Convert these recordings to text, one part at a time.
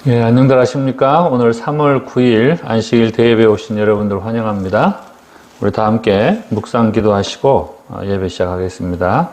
예, 안녕들 하십니까? 오늘 3월 9일 안식일 대예배 오신 여러분들 환영합니다. 우리 다 함께 묵상 기도하시고 예배 시작하겠습니다.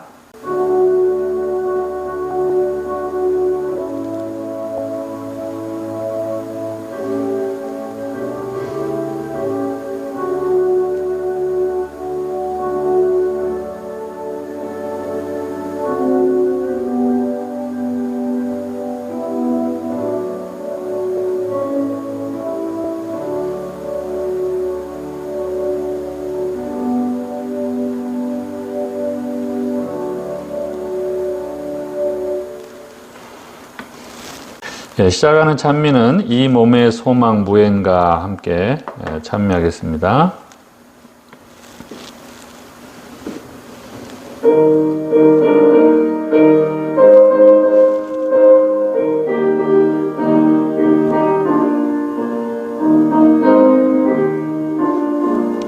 예, 시작하는 찬미는 이 몸의 소망 무엔과 함께 찬미하겠습니다.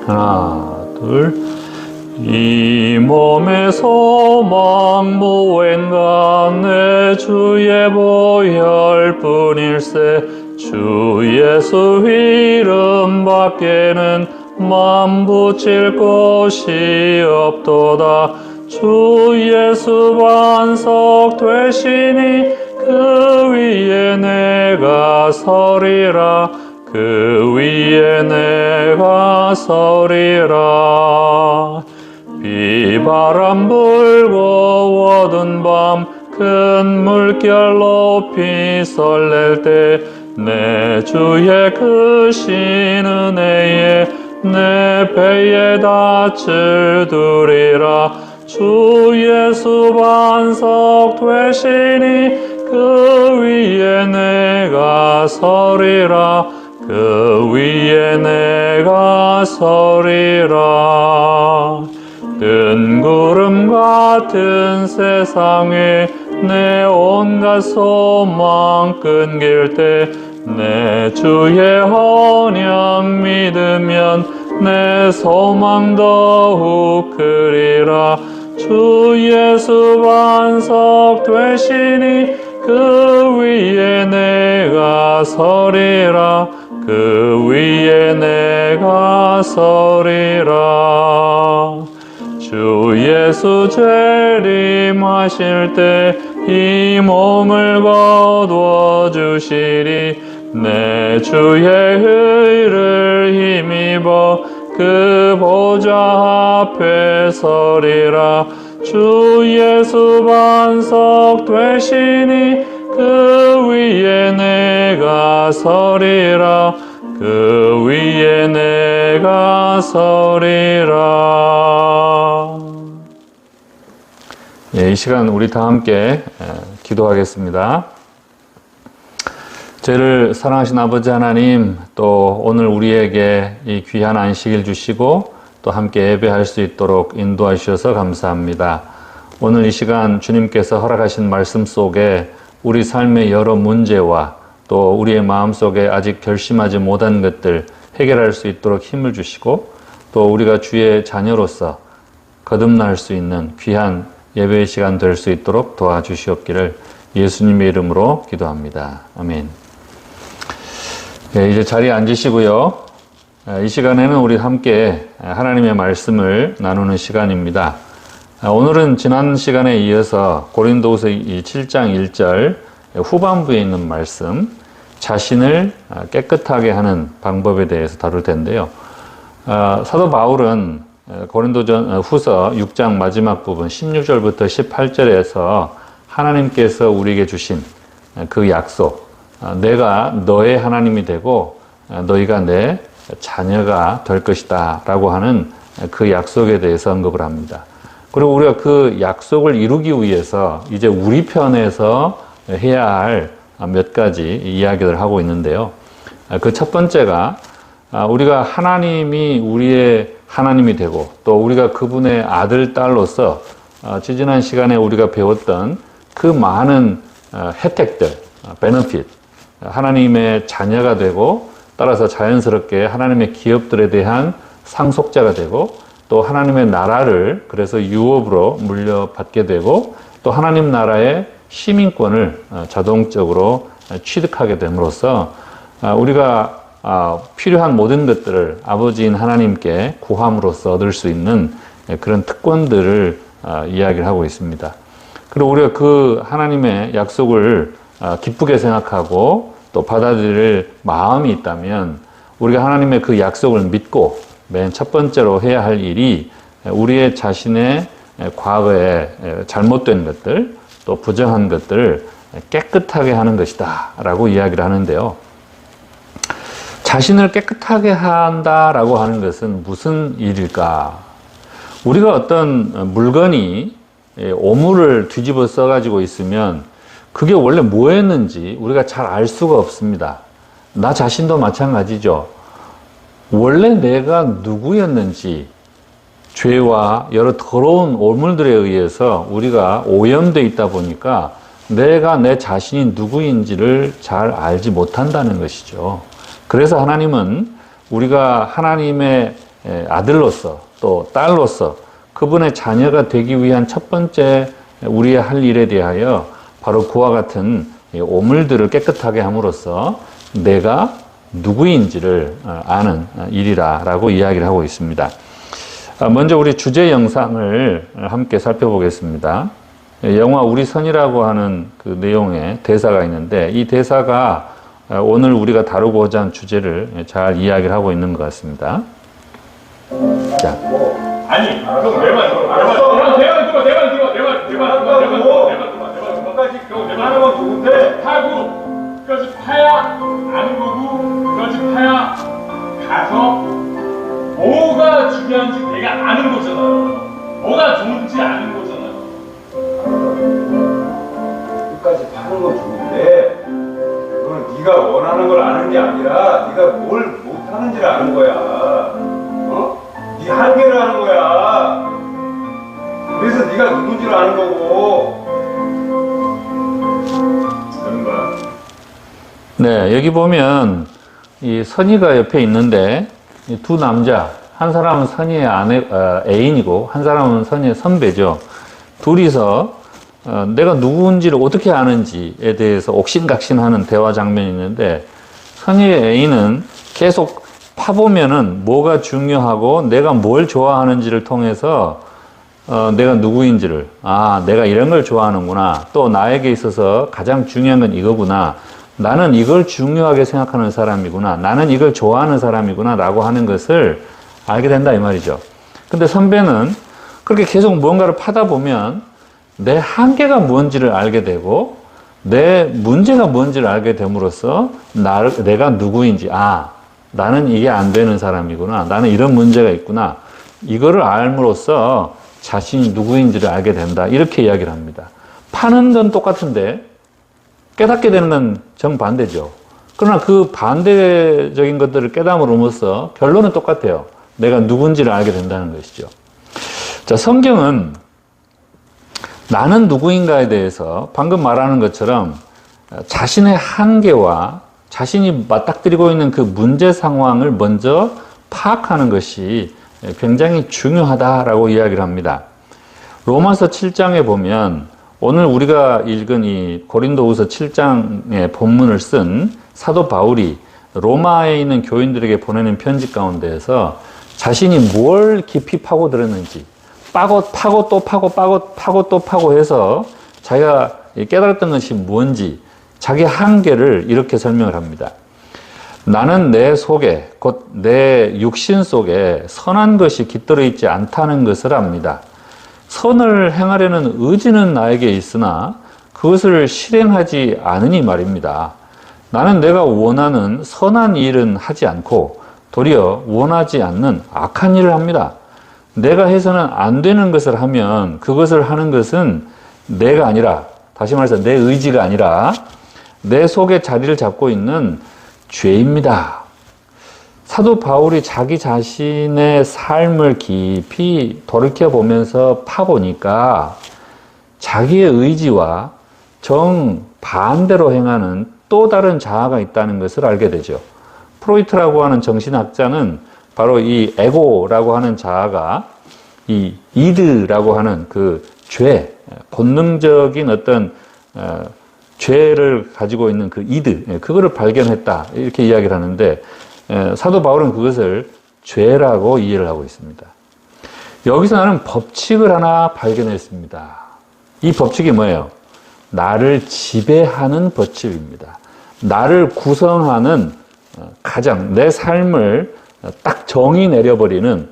하나, 둘. 이 몸의 소망 무엔가 내 주의 보혈 뿐일세. 주 예수 이름 밖에는 맘 붙일 곳이 없도다. 주 예수 반석 되시니 그 위에 내가 서리라. 그 위에 내가 서리라. 비바람 불고 어두운 밤 큰 물결 높이 설렐 때 내 주의 크신 은혜에 내 배에 닻을 두리라. 주 예수 반석 되시니 그 위에 내가 서리라. 그 위에 내가 서리라. 뜬 구름 같은 세상에 내 온갖 소망 끊길 때 내 주의 언약 믿으면 내 소망 더욱 크리라. 주 예수 반석 되시니 그 위에 내가 서리라. 그 위에 내가 서리라. 주 예수 재림하실 때 이 몸을 거두어 주시리. 내 주의 의를 힘입어 그 보좌 앞에 서리라. 주 예수 반석 되시니 그 위에 내가 서리라. 그 위에 내가 서리라. 예, 이 시간 우리 다 함께 기도하겠습니다. 저희를 사랑하신 아버지 하나님, 또 오늘 우리에게 이 귀한 안식일 주시고 또 함께 예배할 수 있도록 인도하셔서 감사합니다. 오늘 이 시간 주님께서 허락하신 말씀 속에 우리 삶의 여러 문제와 또 우리의 마음속에 아직 결심하지 못한 것들 해결할 수 있도록 힘을 주시고 또 우리가 주의 자녀로서 거듭날 수 있는 귀한 예배의 시간 될 수 있도록 도와주시옵기를 예수님의 이름으로 기도합니다. 아멘. 네, 이제 자리에 앉으시고요. 이 시간에는 우리 함께 하나님의 말씀을 나누는 시간입니다. 오늘은 지난 시간에 이어서 고린도후서 7장 1절 후반부에 있는 말씀, 자신을 깨끗하게 하는 방법에 대해서 다룰 텐데요. 사도 바울은 고린도후서 6장 마지막 부분 16절부터 18절에서 하나님께서 우리에게 주신 그 약속, 내가 너의 하나님이 되고 너희가 내 자녀가 될 것이다 라고 하는 그 약속에 대해서 언급을 합니다. 그리고 우리가 그 약속을 이루기 위해서 이제 우리 편에서 해야 할 몇 가지 이야기를 하고 있는데요. 그 첫 번째가 우리가 하나님이 우리의 하나님이 되고 또 우리가 그분의 아들, 딸로서 지지난 시간에 우리가 배웠던 그 많은 혜택들, 베너핏, 하나님의 자녀가 되고 따라서 자연스럽게 하나님의 기업들에 대한 상속자가 되고 또 하나님의 나라를 그래서 유업으로 물려받게 되고 또 하나님 나라의 시민권을 자동적으로 취득하게 됨으로써 우리가 필요한 모든 것들을 아버지인 하나님께 구함으로써 얻을 수 있는 그런 특권들을 이야기를 하고 있습니다. 그리고 우리가 그 하나님의 약속을 기쁘게 생각하고 또 받아들일 마음이 있다면 우리가 하나님의 그 약속을 믿고 맨 첫 번째로 해야 할 일이 우리의 자신의 과거에 잘못된 것들 또 부정한 것들을 깨끗하게 하는 것이다 라고 이야기를 하는데요. 자신을 깨끗하게 한다라고 하는 것은 무슨 일일까? 우리가 어떤 물건이 오물을 뒤집어 써가지고 있으면 그게 원래 뭐였는지 우리가 잘 알 수가 없습니다. 나 자신도 마찬가지죠. 원래 내가 누구였는지 죄와 여러 더러운 오물들에 의해서 우리가 오염되어 있다 보니까 내가 내 자신이 누구인지를 잘 알지 못한다는 것이죠. 그래서 하나님은 우리가 하나님의 아들로서 또 딸로서 그분의 자녀가 되기 위한 첫 번째 우리의 할 일에 대하여 바로 그와 같은 오물들을 깨끗하게 함으로써 내가 누구인지를 아는 일이라고 이야기를 하고 있습니다. 먼저 우리 주제 영상을 함께 살펴보겠습니다. 영화 우리 선이라고 하는 그 내용의 대사가 있는데 이 대사가 오늘 우리가 다루고자 한 주제를 잘 이야기를 하고 있는 것 같습니다. 자. 아니, 형, 내 말 들어. 하나만 좋은데 하고 끝까지 파야 안 거고 끝까지 파야 가서 뭐가 중요한지 내가 아는 거잖아요. 뭐가 좋은지 아는 거잖아요. 끝까지 파는 건 좋은데 그건 네가 원하는 걸 아는 게 아니라 네가 뭘 못하는지를 아는 거야. 네 한계를 아는 거야. 그래서 네가 누군지를 아는 거고. 되는 거야. 네, 여기 보면 이 선이가 옆에 있는데 이 두 남자, 한 사람은 선이의 애인이고 한 사람은 선이의 선배죠. 둘이서 내가 누구인지를 어떻게 아는지에 대해서 옥신각신하는 대화 장면이 있는데 선이의 애인은 계속 파보면은 뭐가 중요하고 내가 뭘 좋아하는지를 통해서 내가 누구인지를 내가 이런 걸 좋아하는구나 또 나에게 있어서 가장 중요한 건 이거구나 나는 이걸 중요하게 생각하는 사람이구나 나는 이걸 좋아하는 사람이구나 라고 하는 것을 알게 된다 이 말이죠. 근데 선배는 그렇게 계속 무언가를 파다 보면 내 한계가 뭔지를 알게 되고 내 문제가 뭔지를 알게 됨으로써 내가 누구인지 나는 이게 안 되는 사람이구나 나는 이런 문제가 있구나 이거를 알므로써 자신이 누구인지를 알게 된다 이렇게 이야기를 합니다. 파는 건 똑같은데 깨닫게 되는 건 정반대죠. 그러나 그 반대적인 것들을 깨달음으로써 결론은 똑같아요. 내가 누군지를 알게 된다는 것이죠. 자, 성경은 나는 누구인가에 대해서 방금 말하는 것처럼 자신의 한계와 자신이 맞닥뜨리고 있는 그 문제 상황을 먼저 파악하는 것이 굉장히 중요하다라고 이야기를 합니다. 로마서 7장에 보면 오늘 우리가 읽은 이 고린도후서 7장의 본문을 쓴 사도 바울이 로마에 있는 교인들에게 보내는 편지 가운데에서 자신이 뭘 깊이 파고들었는지 파고 또 파고 해서 자기가 깨달았던 것이 뭔지 자기 한계를 이렇게 설명을 합니다. 나는 내 속에 곧 내 육신 속에 선한 것이 깃들어 있지 않다는 것을 압니다. 선을 행하려는 의지는 나에게 있으나 그것을 실행하지 않으니 말입니다. 나는 내가 원하는 선한 일은 하지 않고 도리어 원하지 않는 악한 일을 합니다. 내가 해서는 안 되는 것을 하면 그것을 하는 것은 내가 아니라 다시 말해서 내 의지가 아니라 내 속에 자리를 잡고 있는 죄입니다. 사도 바울이 자기 자신의 삶을 깊이 돌이켜보면서 파보니까 자기의 의지와 정반대로 행하는 또 다른 자아가 있다는 것을 알게 되죠. 프로이트라고 하는 정신학자는 바로 이 에고라고 하는 자아가 이 이드라고 하는 그 죄, 본능적인 어떤 죄를 가지고 있는 그 이드, 그거를 발견했다. 이렇게 이야기를 하는데, 사도 바울은 그것을 죄라고 이해를 하고 있습니다. 여기서 나는 법칙을 하나 발견했습니다. 이 법칙이 뭐예요? 나를 지배하는 법칙입니다. 나를 구성하는 가장 내 삶을 딱 정의 내려버리는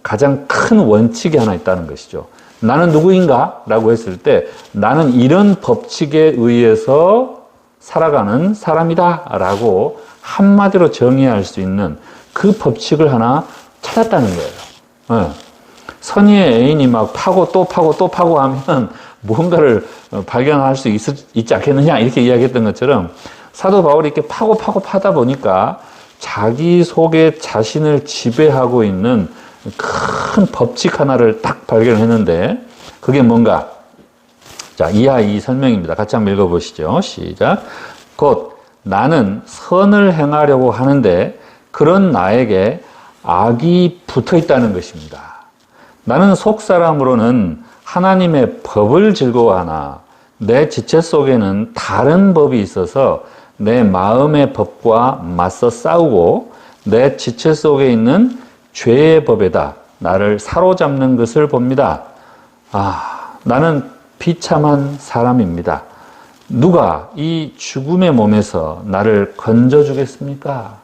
가장 큰 원칙이 하나 있다는 것이죠. 나는 누구인가? 라고 했을 때 나는 이런 법칙에 의해서 살아가는 사람이다 라고 한마디로 정의할 수 있는 그 법칙을 하나 찾았다는 거예요. 선의의 애인이 막 파고 또 파고 또 파고 하면 뭔가를 발견할 수 있지 않겠느냐 이렇게 이야기했던 것처럼 사도 바울이 이렇게 파고 파고 파다 보니까 자기 속에 자신을 지배하고 있는 큰 법칙 하나를 딱 발견했는데 그게 뭔가? 자, 이하 이 설명입니다. 같이 한번 읽어보시죠. 시작. 곧 나는 선을 행하려고 하는데 그런 나에게 악이 붙어 있다는 것입니다. 나는 속사람으로는 하나님의 법을 즐거워하나 내 지체 속에는 다른 법이 있어서 내 마음의 법과 맞서 싸우고 내 지체 속에 있는 죄의 법에다 나를 사로잡는 것을 봅니다. 나는 비참한 사람입니다. 누가 이 죽음의 몸에서 나를 건져주겠습니까?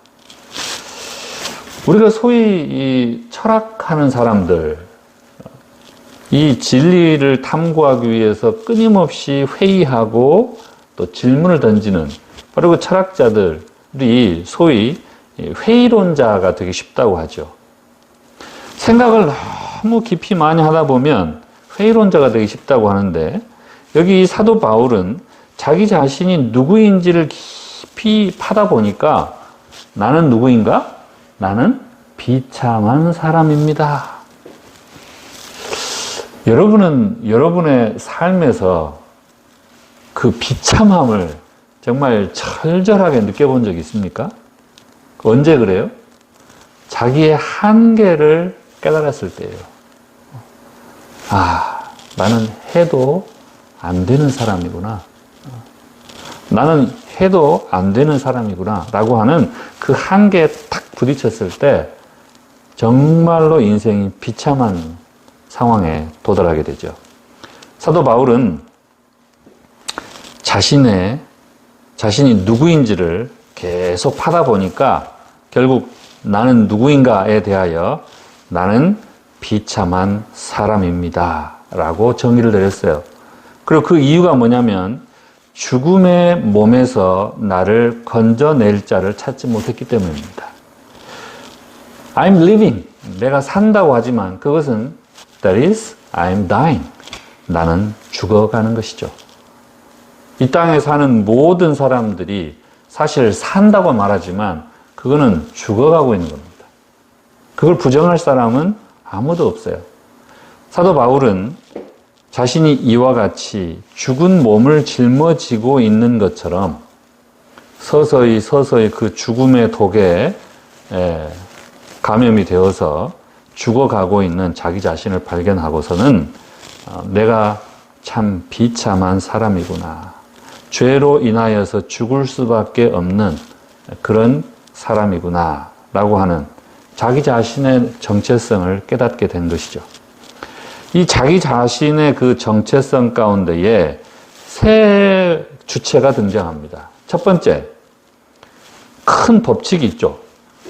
우리가 소위 이 철학하는 사람들, 이 진리를 탐구하기 위해서 끊임없이 회의하고 또 질문을 던지는 바로 그 철학자들이 소위 회의론자가 되기 쉽다고 하죠. 생각을 너무 깊이 많이 하다 보면 회의론자가 되기 쉽다고 하는데 여기 사도 바울은 자기 자신이 누구인지를 깊이 파다 보니까 나는 누구인가? 나는 비참한 사람입니다. 여러분은 여러분의 삶에서 그 비참함을 정말 철저하게 느껴본 적 있습니까? 언제 그래요? 자기의 한계를 깨달았을 때예요. 나는 해도 안 되는 사람이구나. 나는 해도 안 되는 사람이구나. 라고 하는 그 한계에 탁 부딪혔을 때 정말로 인생이 비참한 상황에 도달하게 되죠. 사도 바울은 자신이 누구인지를 계속 파다 보니까 결국 나는 누구인가에 대하여 나는 비참한 사람입니다. 라고 정의를 내렸어요. 그리고 그 이유가 뭐냐면 죽음의 몸에서 나를 건져낼 자를 찾지 못했기 때문입니다. I'm living. 내가 산다고 하지만 그것은 that is, I'm dying. 나는 죽어가는 것이죠. 이 땅에 사는 모든 사람들이 사실 산다고 말하지만 그거는 죽어가고 있는 겁니다. 그걸 부정할 사람은 아무도 없어요. 사도 바울은 자신이 이와 같이 죽은 몸을 짊어지고 있는 것처럼 서서히 그 죽음의 독에 감염이 되어서 죽어가고 있는 자기 자신을 발견하고서는 내가 참 비참한 사람이구나. 죄로 인하여서 죽을 수밖에 없는 그런 사람이구나. 라고 하는 자기 자신의 정체성을 깨닫게 된 것이죠. 이 자기 자신의 그 정체성 가운데에 세 주체가 등장합니다. 첫 번째, 큰 법칙이 있죠.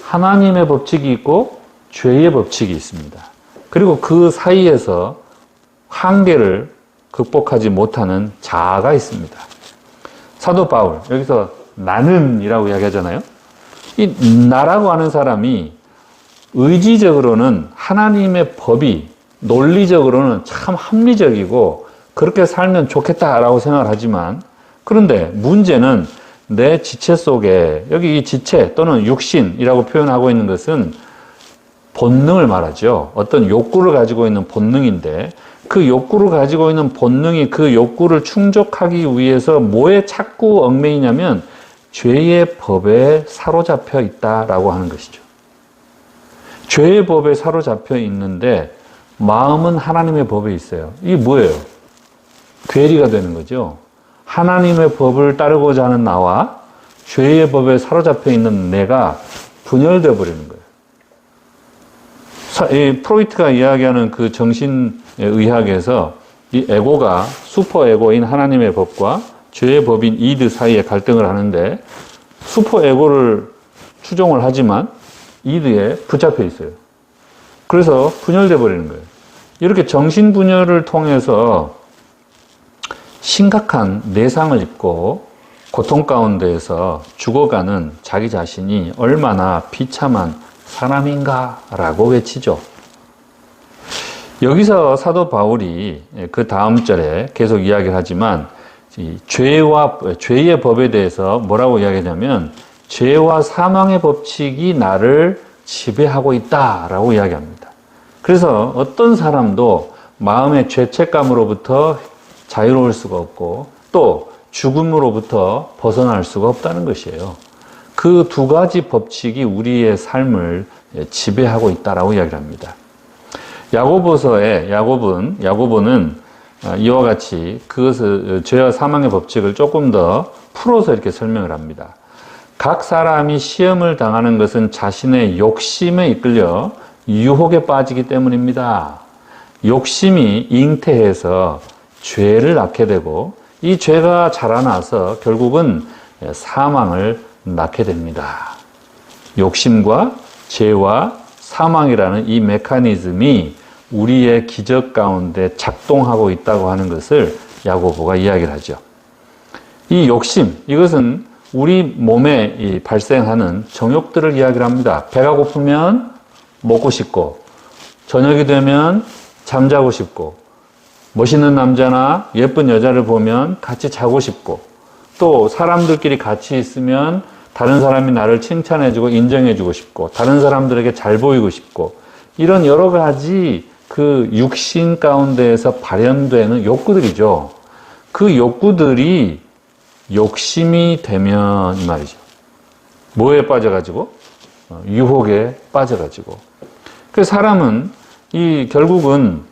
하나님의 법칙이 있고 죄의 법칙이 있습니다. 그리고 그 사이에서 한계를 극복하지 못하는 자아가 있습니다. 사도 바울, 여기서 나는이라고 이야기하잖아요. 이 나라고 하는 사람이 의지적으로는 하나님의 법이 논리적으로는 참 합리적이고 그렇게 살면 좋겠다라고 생각을 하지만 그런데 문제는 내 지체 속에 여기 이 지체 또는 육신이라고 표현하고 있는 것은 본능을 말하죠. 어떤 욕구를 가지고 있는 본능인데 그 욕구를 가지고 있는 본능이 그 욕구를 충족하기 위해서 뭐에 자꾸 얽매이냐면 죄의 법에 사로잡혀 있다라고 하는 것이죠. 죄의 법에 사로잡혀 있는데 마음은 하나님의 법에 있어요. 이게 뭐예요? 괴리가 되는 거죠. 하나님의 법을 따르고자 하는 나와 죄의 법에 사로잡혀 있는 내가 분열되어 버리는 거예요. 프로이트가 이야기하는 그 정신의학에서 이 에고가 슈퍼에고인 하나님의 법과 죄의 법인 이드 사이에 갈등을 하는데 슈퍼에고를 추종을 하지만 이드에 붙잡혀 있어요. 그래서 분열돼 버리는 거예요. 이렇게 정신분열을 통해서 심각한 내상을 입고 고통 가운데에서 죽어가는 자기 자신이 얼마나 비참한 사람인가라고 외치죠. 여기서 사도 바울이 그 다음 절에 계속 이야기를 하지만 죄의 법에 대해서 뭐라고 이야기하냐면 죄와 사망의 법칙이 나를 지배하고 있다라고 이야기합니다. 그래서 어떤 사람도 마음의 죄책감으로부터 자유로울 수가 없고 또 죽음으로부터 벗어날 수가 없다는 것이에요. 그 두 가지 법칙이 우리의 삶을 지배하고 있다라고 이야기를 합니다. 야고보서에 야고보는 이와 같이 그것을 죄와 사망의 법칙을 조금 더 풀어서 이렇게 설명을 합니다. 각 사람이 시험을 당하는 것은 자신의 욕심에 이끌려 유혹에 빠지기 때문입니다. 욕심이 잉태해서 죄를 낳게 되고 이 죄가 자라나서 결국은 사망을 낳게 됩니다. 욕심과 죄와 사망이라는 이 메커니즘이 우리의 기적 가운데 작동하고 있다고 하는 것을 야고보가 이야기를 하죠. 이 욕심, 이것은 우리 몸에 발생하는 정욕들을 이야기를 합니다. 배가 고프면 먹고 싶고, 저녁이 되면 잠자고 싶고, 멋있는 남자나 예쁜 여자를 보면 같이 자고 싶고, 또 사람들끼리 같이 있으면 다른 사람이 나를 칭찬해주고 인정해주고 싶고, 다른 사람들에게 잘 보이고 싶고, 이런 여러 가지 그 육신 가운데에서 발현되는 욕구들이죠. 그 욕구들이 욕심이 되면 이 말이죠. 뭐에 빠져가지고? 유혹에 빠져가지고. 그래서 사람은 결국은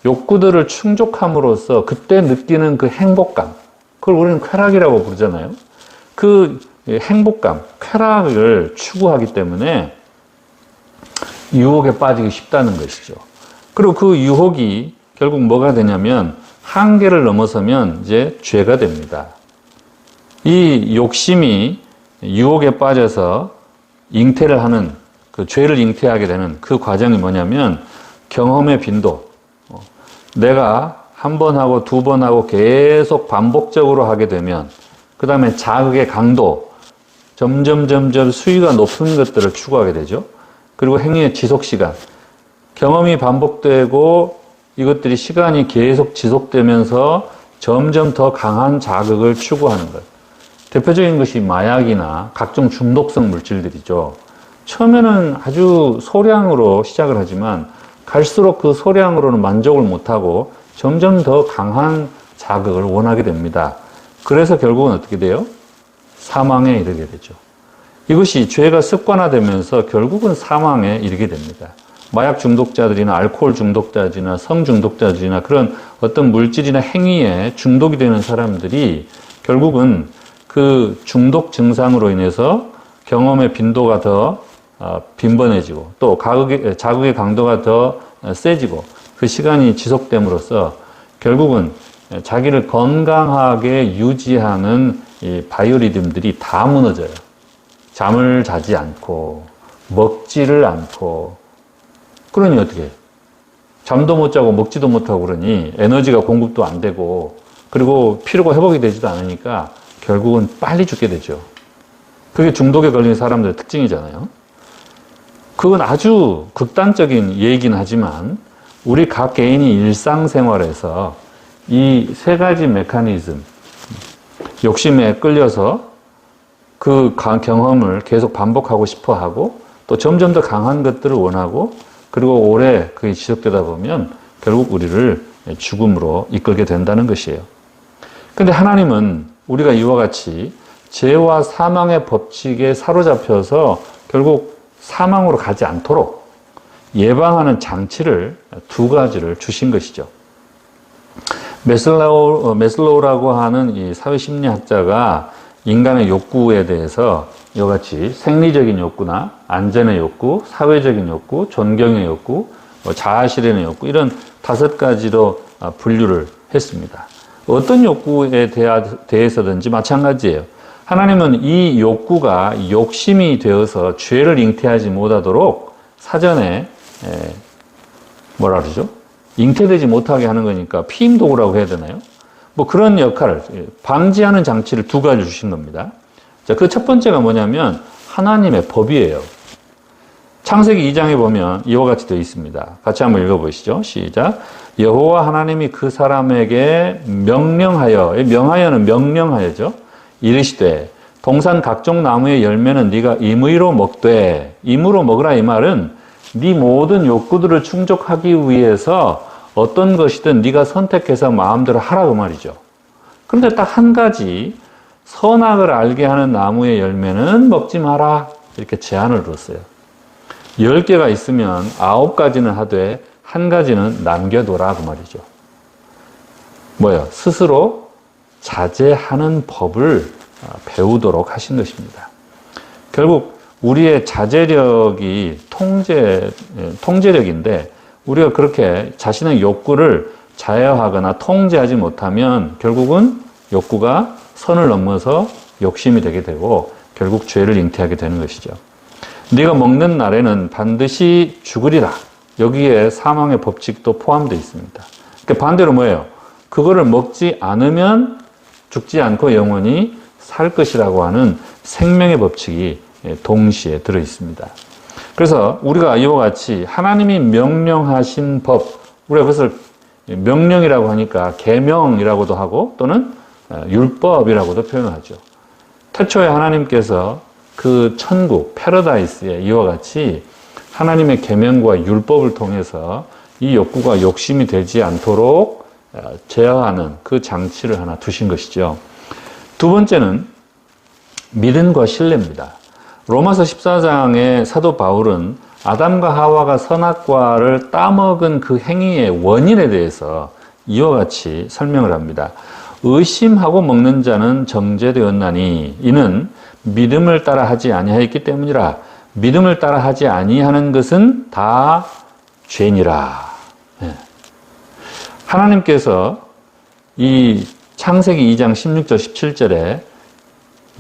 욕구들을 충족함으로써 그때 느끼는 그 행복감, 그걸 우리는 쾌락이라고 부르잖아요. 그 행복감, 쾌락을 추구하기 때문에 유혹에 빠지기 쉽다는 것이죠. 그리고 그 유혹이 결국 뭐가 되냐면 한계를 넘어서면 이제 죄가 됩니다. 이 욕심이 유혹에 빠져서 잉태를 하는, 그 죄를 잉태하게 되는 그 과정이 뭐냐면 경험의 빈도. 내가 한 번 하고 두 번 하고 계속 반복적으로 하게 되면 그 다음에 자극의 강도, 점점 수위가 높은 것들을 추구하게 되죠. 그리고 행위의 지속시간, 경험이 반복되고 이것들이 시간이 계속 지속되면서 점점 더 강한 자극을 추구하는 것. 대표적인 것이 마약이나 각종 중독성 물질들이죠. 처음에는 아주 소량으로 시작을 하지만 갈수록 그 소량으로는 만족을 못하고 점점 더 강한 자극을 원하게 됩니다. 그래서 결국은 어떻게 돼요? 사망에 이르게 되죠. 이것이 죄가 습관화되면서 결국은 사망에 이르게 됩니다. 마약 중독자들이나 알코올 중독자들이나 성 중독자들이나 그런 어떤 물질이나 행위에 중독이 되는 사람들이 결국은 그 중독 증상으로 인해서 경험의 빈도가 더 빈번해지고 또 자극의 강도가 더 세지고 그 시간이 지속됨으로써 결국은 자기를 건강하게 유지하는 이 바이오리듬들이 다 무너져요. 잠을 자지 않고 먹지를 않고 그러니 어떻게 해요? 잠도 못 자고 먹지도 못하고 그러니 에너지가 공급도 안 되고 그리고 피로가 회복이 되지도 않으니까 결국은 빨리 죽게 되죠. 그게 중독에 걸린 사람들의 특징이잖아요. 그건 아주 극단적인 예이긴 하지만 우리 각 개인이 일상생활에서 이 세 가지 메커니즘, 욕심에 끌려서 그 경험을 계속 반복하고 싶어 하고 또 점점 더 강한 것들을 원하고 그리고 오래 그게 지속되다 보면 결국 우리를 죽음으로 이끌게 된다는 것이에요. 근데 하나님은 우리가 이와 같이 죄와 사망의 법칙에 사로잡혀서 결국 사망으로 가지 않도록 예방하는 장치를 두 가지를 주신 것이죠. 메슬로우라고 하는 이 사회심리학자가 인간의 욕구에 대해서 이와 같이 생리적인 욕구나 안전의 욕구, 사회적인 욕구, 존경의 욕구, 자아실현의 욕구 이런 5가지로 분류를 했습니다. 어떤 욕구에 대해서든지 마찬가지예요. 하나님은 이 욕구가 욕심이 되어서 죄를 잉태하지 못하도록 사전에 뭐라 그러죠? 잉태되지 못하게 하는 거니까 피임도구라고 해야 되나요? 뭐 그런 역할을 방지하는 장치를 2가지 주신 겁니다. 자, 그 첫 번째가 뭐냐면 하나님의 법이에요. 창세기 2장에 보면 이와 같이 되어 있습니다. 같이 한번 읽어보시죠. 시작. 여호와 하나님이 그 사람에게 명령하여, 명하여는 명령하여죠. 이르시되 동산 각종 나무의 열매는 네가 임의로 먹되, 임으로 먹으라 이 말은 네 모든 욕구들을 충족하기 위해서 어떤 것이든 네가 선택해서 마음대로 하라 그 말이죠. 그런데 딱 한 가지 선악을 알게 하는 나무의 열매는 먹지 마라 이렇게 제한을 뒀어요. 10개가 있으면 9가지는 하되 1가지는 남겨둬라 그 말이죠. 뭐요? 스스로 자제하는 법을 배우도록 하신 것입니다. 결국 우리의 자제력이 통제력인데 우리가 그렇게 자신의 욕구를 자여하거나 통제하지 못하면 결국은 욕구가 선을 넘어서 욕심이 되게 되고 결국 죄를 잉태하게 되는 것이죠. 네가 먹는 날에는 반드시 죽으리라. 여기에 사망의 법칙도 포함되어 있습니다. 그러니까 반대로 뭐예요? 그거를 먹지 않으면 죽지 않고 영원히 살 것이라고 하는 생명의 법칙이 동시에 들어 있습니다. 그래서 우리가 이와 같이 하나님이 명령하신 법, 우리가 그것을 명령이라고 하니까 계명이라고도 하고 또는 율법이라고도 표현하죠. 태초에 하나님께서 그 천국, 패러다이스에 이와 같이 하나님의 계명과 율법을 통해서 이 욕구가 욕심이 되지 않도록 제어하는 그 장치를 하나 두신 것이죠. 2번째는 믿음과 신뢰입니다. 로마서 14장의 사도 바울은 아담과 하와가 선악과를 따먹은 그 행위의 원인에 대해서 이와 같이 설명을 합니다. 의심하고 먹는 자는 정죄되었나니 이는 믿음을 따라 하지 아니하였기 때문이라. 믿음을 따라 하지 아니하는 것은 다 죄니라. 하나님께서 이 창세기 2장 16절 17절에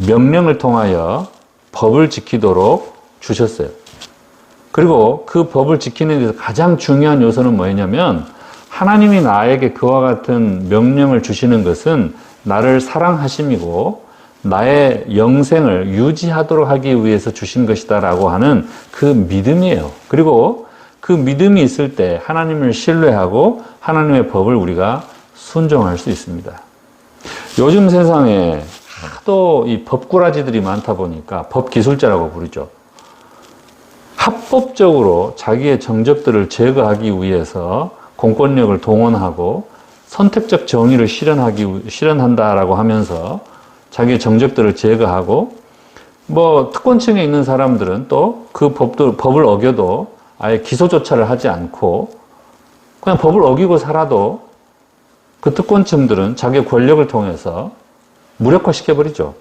명령을 통하여 법을 지키도록 주셨어요. 그리고 그 법을 지키는 데서 가장 중요한 요소는 뭐였냐면 하나님이 나에게 그와 같은 명령을 주시는 것은 나를 사랑하심이고 나의 영생을 유지하도록 하기 위해서 주신 것이다 라고 하는 그 믿음이에요. 그리고 그 믿음이 있을 때 하나님을 신뢰하고 하나님의 법을 우리가 순종할 수 있습니다. 요즘 세상에 하도 이 법꾸라지들이 많다 보니까 법기술자라고 부르죠. 합법적으로 자기의 정적들을 제거하기 위해서 공권력을 동원하고 선택적 정의를 실현한다라고 하면서 자기의 정적들을 제거하고 뭐 특권층에 있는 사람들은 또 그 법을 어겨도 아예 기소조차를 하지 않고 그냥 법을 어기고 살아도 그 특권층들은 자기의 권력을 통해서 무력화시켜버리죠.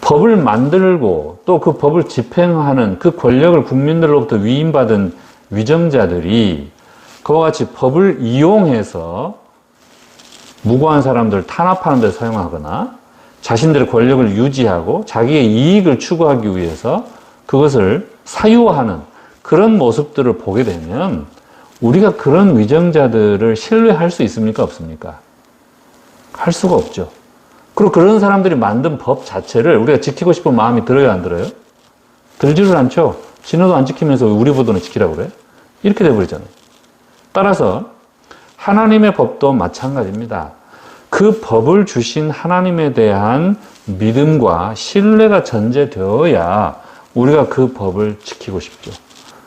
법을 만들고 또 그 법을 집행하는 그 권력을 국민들로부터 위임받은 위정자들이 그와 같이 법을 이용해서 무고한 사람들을 탄압하는 데 사용하거나 자신들의 권력을 유지하고 자기의 이익을 추구하기 위해서 그것을 사유화하는 그런 모습들을 보게 되면 우리가 그런 위정자들을 신뢰할 수 있습니까? 없습니까? 할 수가 없죠. 그리고 그런 사람들이 만든 법 자체를 우리가 지키고 싶은 마음이 들어요, 안 들어요? 들지를 않죠. 지네도 안 지키면서 우리 보도는 지키라고 그래? 이렇게 돼버리잖아요. 따라서 하나님의 법도 마찬가지입니다. 그 법을 주신 하나님에 대한 믿음과 신뢰가 전제되어야 우리가 그 법을 지키고 싶죠.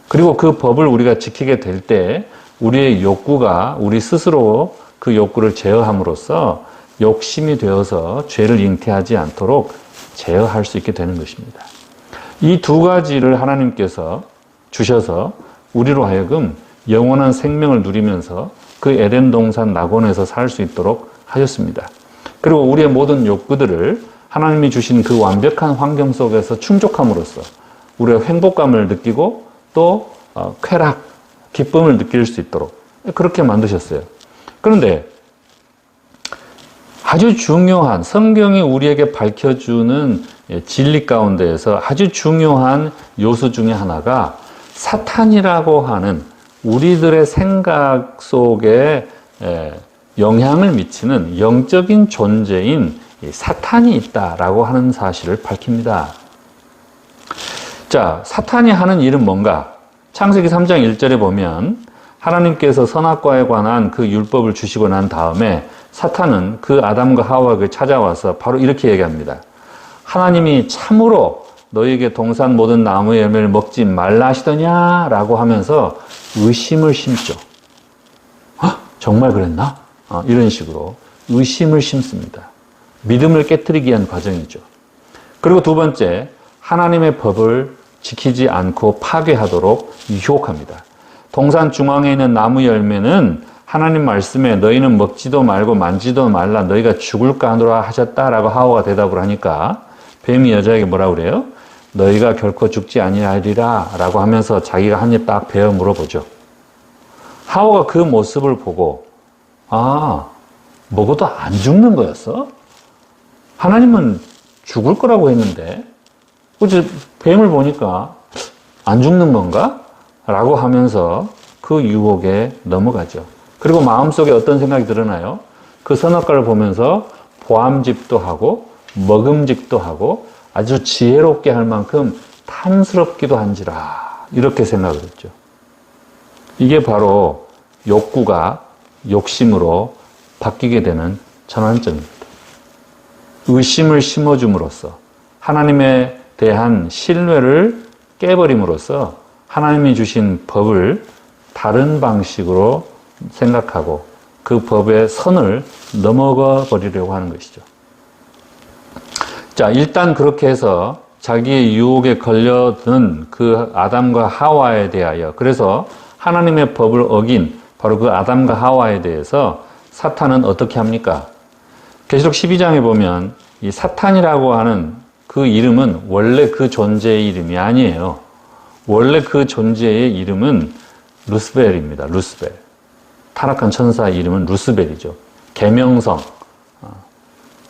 그리고 그 법을 우리가 지키게 될 때 우리의 욕구가 우리 스스로 그 욕구를 제어함으로써 욕심이 되어서 죄를 잉태하지 않도록 제어할 수 있게 되는 것입니다. 이 2가지를 하나님께서 주셔서 우리로 하여금 영원한 생명을 누리면서 그 에덴 동산 낙원에서 살 수 있도록 하셨습니다. 그리고 우리의 모든 욕구들을 하나님이 주신 그 완벽한 환경 속에서 충족함으로써 우리가 행복감을 느끼고 또 쾌락, 기쁨을 느낄 수 있도록 그렇게 만드셨어요. 그런데 아주 중요한 성경이 우리에게 밝혀주는 진리 가운데에서 아주 중요한 요소 중에 하나가 사탄이라고 하는 우리들의 생각 속에 영향을 미치는 영적인 존재인 사탄이 있다라고 하는 사실을 밝힙니다. 자, 사탄이 하는 일은 뭔가? 창세기 3장 1절에 보면 하나님께서 선악과에 관한 그 율법을 주시고 난 다음에 사탄은 그 아담과 하와에게 찾아와서 바로 이렇게 얘기합니다. 하나님이 참으로 너희에게 동산 모든 나무의 열매를 먹지 말라 하시더냐? 라고 하면서 의심을 심죠. 정말 그랬나? 이런 식으로 의심을 심습니다. 믿음을 깨트리기 위한 과정이죠. 그리고 두 번째, 하나님의 법을 지키지 않고 파괴하도록 유혹합니다. 동산 중앙에 있는 나무 열매는 하나님 말씀에 너희는 먹지도 말고 만지도 말라 너희가 죽을까 하노라 하셨다라고 하와가 대답을 하니까 뱀이 여자에게 뭐라고 그래요? 너희가 결코 죽지 아니하리라 라고 하면서 자기가 한 입 딱 베어 물어보죠. 하와가 그 모습을 보고 먹어도 안 죽는 거였어? 하나님은 죽을 거라고 했는데 그치, 뱀을 보니까 안 죽는 건가? 라고 하면서 그 유혹에 넘어가죠. 그리고 마음속에 어떤 생각이 드러나요? 그 선악과를 보면서 보암직도 하고 먹음직도 하고 아주 지혜롭게 할 만큼 탐스럽기도 한지라 이렇게 생각을 했죠. 이게 바로 욕구가 욕심으로 바뀌게 되는 전환점입니다. 의심을 심어줌으로써 하나님에 대한 신뢰를 깨버림으로써 하나님이 주신 법을 다른 방식으로 생각하고 그 법의 선을 넘어가 버리려고 하는 것이죠. 자, 일단 그렇게 해서 자기의 유혹에 걸려든 그 아담과 하와에 대하여 그래서 하나님의 법을 어긴 바로 그 아담과 하와에 대해서 사탄은 어떻게 합니까? 계시록 12장에 보면 이 사탄이라고 하는 그 이름은 원래 그 존재의 이름이 아니에요. 원래 그 존재의 이름은 루스벨입니다. 루스벨. 타락한 천사의 이름은 루스벨이죠. 계명성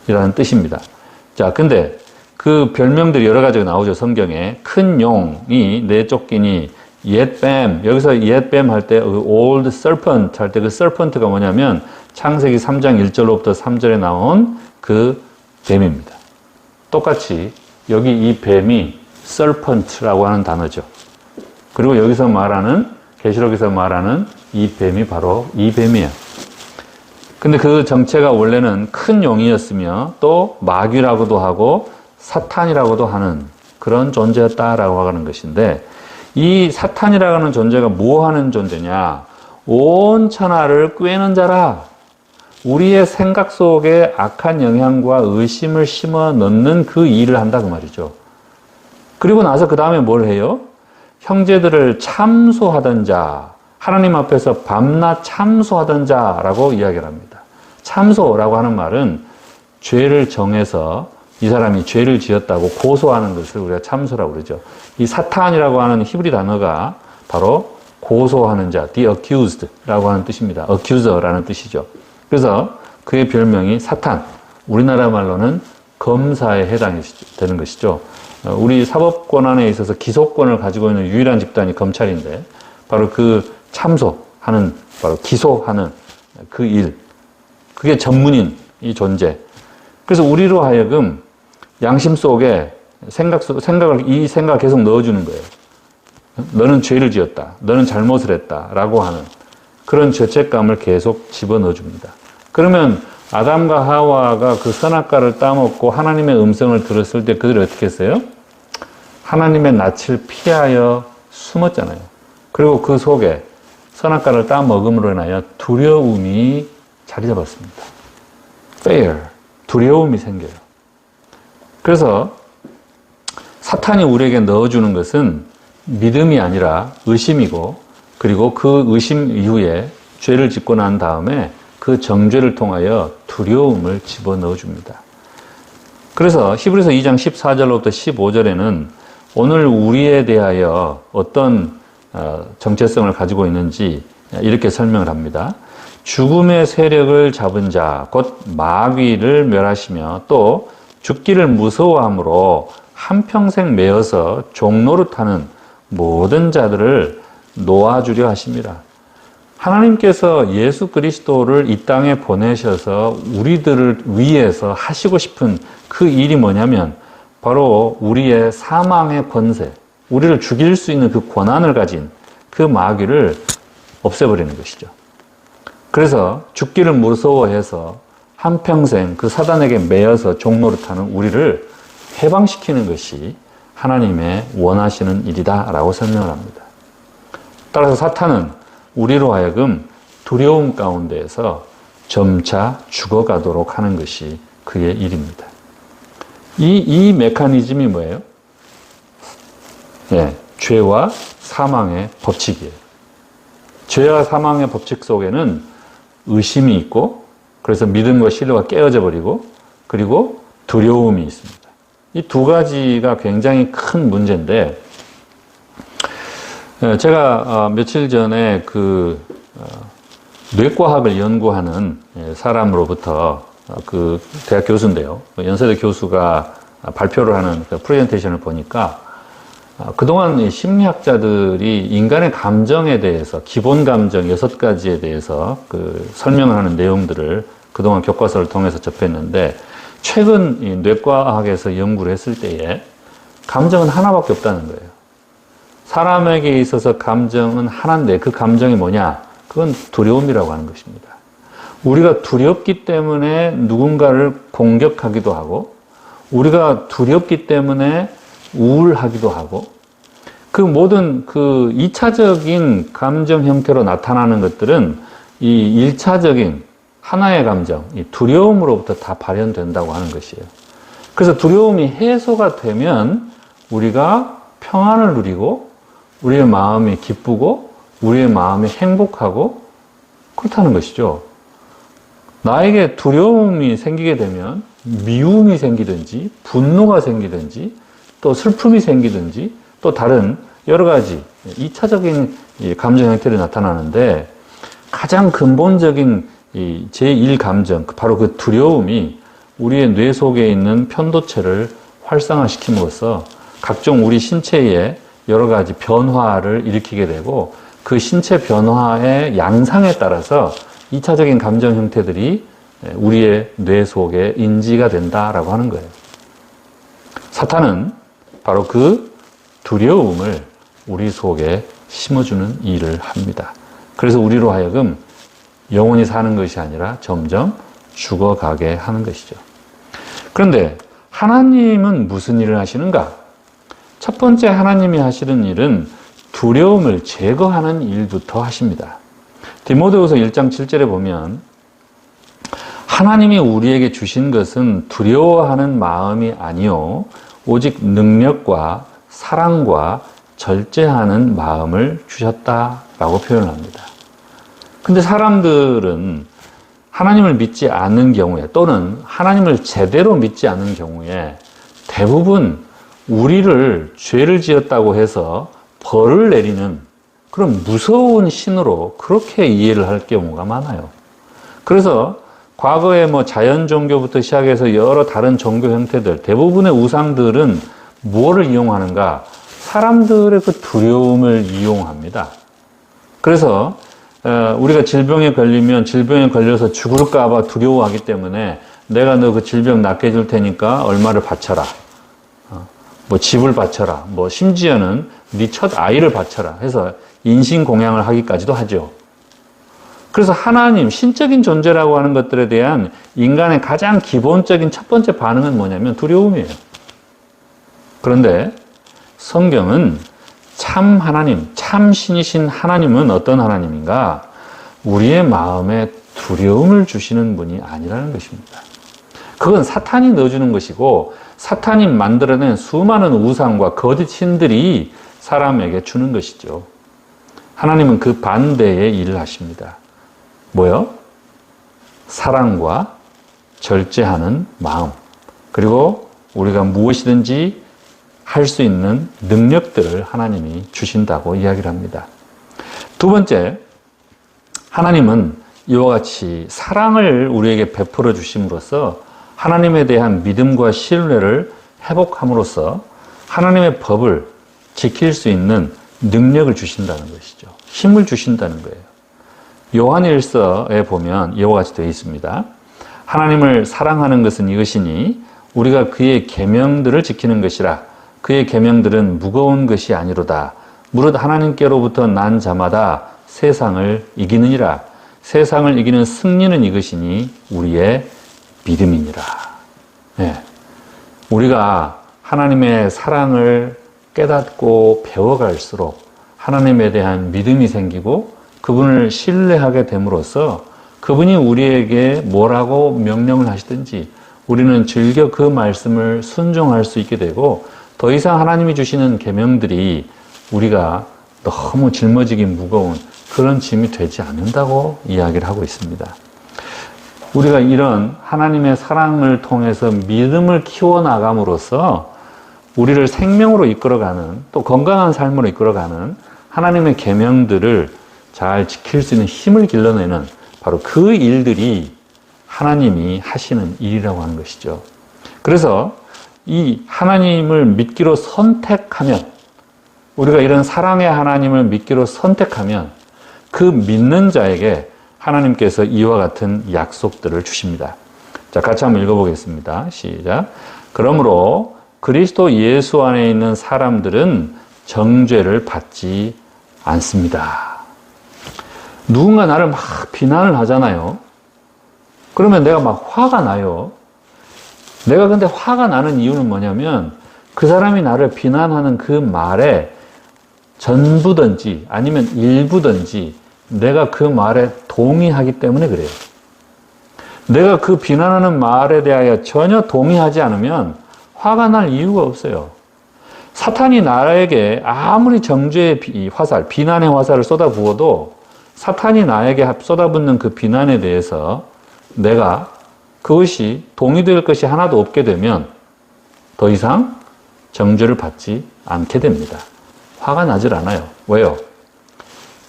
이라는 뜻입니다. 자, 근데 그 별명들이 여러 가지가 나오죠. 성경에. 큰 용이 내쫓기니 옛뱀, 여기서 옛뱀 할 때 old serpent 할 때 그 serpent가 뭐냐면 창세기 3장 1절로부터 3절에 나온 그 뱀입니다. 똑같이 여기 이 뱀이 serpent라고 하는 단어죠. 그리고 여기서 말하는 계시록에서 말하는 이 뱀이 바로 이 뱀이에요. 근데 그 정체가 원래는 큰 용이었으며 또 마귀라고도 하고 사탄이라고도 하는 그런 존재였다라고 하는 것인데 이 사탄이라고 하는 존재가 뭐 하는 존재냐? 온 천하를 꿰는 자라. 우리의 생각 속에 악한 영향과 의심을 심어 넣는 그 일을 한다 그 말이죠. 그리고 나서 그 다음에 뭘 해요? 형제들을 참소하던 자, 하나님 앞에서 밤낮 참소하던 자라고 이야기를 합니다. 참소라고 하는 말은 죄를 정해서 이 사람이 죄를 지었다고 고소하는 것을 우리가 참소라고 그러죠. 이 사탄이라고 하는 히브리 단어가 바로 고소하는 자, the accused라고 하는 뜻입니다. accuser라는 뜻이죠. 그래서 그의 별명이 사탄, 우리나라 말로는 검사에 해당이 되는 것이죠. 우리 사법권 안에 있어서 기소권을 가지고 있는 유일한 집단이 검찰인데 바로 그 참소하는, 바로 기소하는 그 일, 그게 전문인, 이 존재. 그래서 우리로 하여금 양심 속에 이 생각을 계속 넣어주는 거예요. 너는 죄를 지었다. 너는 잘못을 했다. 라고 하는 그런 죄책감을 계속 집어넣어 줍니다. 그러면 아담과 하와가 그 선악과를 따먹고 하나님의 음성을 들었을 때 그들이 어떻게 했어요? 하나님의 낯을 피하여 숨었잖아요. 그리고 그 속에 선악과를 따먹음으로 인하여 두려움이 자리 잡았습니다. fear, 두려움이 생겨요. 그래서 사탄이 우리에게 넣어주는 것은 믿음이 아니라 의심이고, 그리고 그 의심 이후에 죄를 짓고 난 다음에 그 정죄를 통하여 두려움을 집어넣어 줍니다. 그래서 히브리서 2장 14절로부터 15절에는 오늘 우리에 대하여 어떤 정체성을 가지고 있는지 이렇게 설명을 합니다. 죽음의 세력을 잡은 자, 곧 마귀를 멸하시며 또 죽기를 무서워함으로 한평생 매어서 종노릇하는 모든 자들을 놓아주려 하십니다. 하나님께서 예수 그리스도를 이 땅에 보내셔서 우리들을 위해서 하시고 싶은 그 일이 뭐냐면 바로 우리의 사망의 권세, 우리를 죽일 수 있는 그 권한을 가진 그 마귀를 없애버리는 것이죠. 그래서 죽기를 무서워해서 한평생 그 사단에게 매여서 종노릇하는 우리를 해방시키는 것이 하나님의 원하시는 일이다라고 설명을 합니다. 따라서 사탄은 우리로 하여금 두려움 가운데에서 점차 죽어가도록 하는 것이 그의 일입니다. 이 메커니즘이 뭐예요? 예, 죄와 사망의 법칙이에요. 죄와 사망의 법칙 속에는 의심이 있고, 그래서 믿음과 신뢰가 깨어져 버리고, 그리고 두려움이 있습니다. 이 두 가지가 굉장히 큰 문제인데, 제가 며칠 전에 그 뇌과학을 연구하는 사람으로부터 그 대학 교수인데요. 연세대 교수가 발표를 하는 그 프레젠테이션을 보니까 그동안 심리학자들이 인간의 감정에 대해서 기본 감정 6가지에 대해서 그 설명을 하는 내용들을 그동안 교과서를 통해서 접했는데 최근 이 뇌과학에서 연구를 했을 때에 감정은 하나밖에 없다는 거예요. 사람에게 있어서 감정은 하나인데 그 감정이 뭐냐? 그건 두려움이라고 하는 것입니다. 우리가 두렵기 때문에 누군가를 공격하기도 하고 우리가 두렵기 때문에 우울하기도 하고 그 모든 그 2차적인 감정 형태로 나타나는 것들은 이 1차적인 하나의 감정, 이 두려움으로부터 다 발현된다고 하는 것이에요. 그래서 두려움이 해소가 되면 우리가 평안을 누리고 우리의 마음이 기쁘고 우리의 마음이 행복하고 그렇다는 것이죠. 나에게 두려움이 생기게 되면 미움이 생기든지 분노가 생기든지 또 슬픔이 생기든지 또 다른 여러 가지 2차적인 감정 형태로 나타나는데 가장 근본적인 제1감정, 바로 그 두려움이 우리의 뇌 속에 있는 편도체를 활성화시킴으로써 각종 우리 신체에 여러 가지 변화를 일으키게 되고 그 신체 변화의 양상에 따라서 2차적인 감정 형태들이 우리의 뇌 속에 인지가 된다라고 하는 거예요. 사탄은 바로 그 두려움을 우리 속에 심어주는 일을 합니다. 그래서 우리로 하여금 영원히 사는 것이 아니라 점점 죽어가게 하는 것이죠. 그런데 하나님은 무슨 일을 하시는가? 첫 번째 하나님이 하시는 일은 두려움을 제거하는 일부터 하십니다. 디모데후서 1장 7절에 보면 하나님이 우리에게 주신 것은 두려워하는 마음이 아니요 오직 능력과 사랑과 절제하는 마음을 주셨다라고 표현을 합니다. 근데 사람들은 하나님을 믿지 않는 경우에 또는 하나님을 제대로 믿지 않는 경우에 대부분 우리를 죄를 지었다고 해서 벌을 내리는 그런 무서운 신으로 그렇게 이해를 할 경우가 많아요. 그래서 과거에 자연 종교부터 시작해서 여러 다른 종교 형태들, 대부분의 우상들은 뭐를 이용하는가? 사람들의 그 두려움을 이용합니다. 그래서 우리가 질병에 걸리면 질병에 걸려서 죽을까 봐 두려워하기 때문에 내가 너 그 질병 낫게 해줄 테니까 얼마를 바쳐라. 집을 바쳐라. 심지어는 네 첫 아이를 바쳐라 해서 인신공양을 하기까지도 하죠. 그래서 하나님, 신적인 존재라고 하는 것들에 대한 인간의 가장 기본적인 첫 번째 반응은 뭐냐면 두려움이에요. 그런데 성경은 참 하나님, 참 신이신 하나님은 어떤 하나님인가? 우리의 마음에 두려움을 주시는 분이 아니라는 것입니다. 그건 사탄이 넣어주는 것이고 사탄이 만들어낸 수많은 우상과 거짓 신들이 사람에게 주는 것이죠. 하나님은 그 반대의 일을 하십니다. 뭐요? 사랑과 절제하는 마음, 그리고 우리가 무엇이든지 할 수 있는 능력들을 하나님이 주신다고 이야기를 합니다. 두 번째, 하나님은 이와 같이 사랑을 우리에게 베풀어 주심으로써 하나님에 대한 믿음과 신뢰를 회복함으로써 하나님의 법을 지킬 수 있는 능력을 주신다는 것이죠. 힘을 주신다는 거예요. 요한일서에 보면 이와 같이 되어 있습니다. 하나님을 사랑하는 것은 이것이니 우리가 그의 계명들을 지키는 것이라. 그의 계명들은 무거운 것이 아니로다. 무릇 하나님께로부터 난 자마다 세상을 이기느니라. 세상을 이기는 승리는 이것이니 우리의 믿음이니라. 네. 우리가 하나님의 사랑을 깨닫고 배워갈수록 하나님에 대한 믿음이 생기고 그분을 신뢰하게 됨으로써 그분이 우리에게 뭐라고 명령을 하시든지 우리는 즐겨 그 말씀을 순종할 수 있게 되고 더 이상 하나님이 주시는 계명들이 우리가 너무 짊어지기 무거운 그런 짐이 되지 않는다고 이야기를 하고 있습니다. 우리가 이런 하나님의 사랑을 통해서 믿음을 키워나감으로써 우리를 생명으로 이끌어가는 또 건강한 삶으로 이끌어가는 하나님의 계명들을 잘 지킬 수 있는 힘을 길러내는 바로 그 일들이 하나님이 하시는 일이라고 하는 것이죠. 그래서 이 하나님을 믿기로 선택하면, 우리가 이런 사랑의 하나님을 믿기로 선택하면 그 믿는 자에게 하나님께서 이와 같은 약속들을 주십니다. 자, 같이 한번 읽어보겠습니다. 시작. 그러므로 그리스도 예수 안에 있는 사람들은 정죄를 받지 않습니다. 누군가 나를 막 비난을 하잖아요. 그러면 내가 막 화가 나요. 내가 근데 화가 나는 이유는 뭐냐면 그 사람이 나를 비난하는 그 말에 전부든지 아니면 일부든지 내가 그 말에 동의하기 때문에 그래요. 내가 그 비난하는 말에 대하여 전혀 동의하지 않으면 화가 날 이유가 없어요. 사탄이 나에게 아무리 정죄의 화살, 비난의 화살을 쏟아부어도 사탄이 나에게 쏟아붓는 그 비난에 대해서 내가 그것이 동의될 것이 하나도 없게 되면 더 이상 정죄를 받지 않게 됩니다. 화가 나질 않아요. 왜요?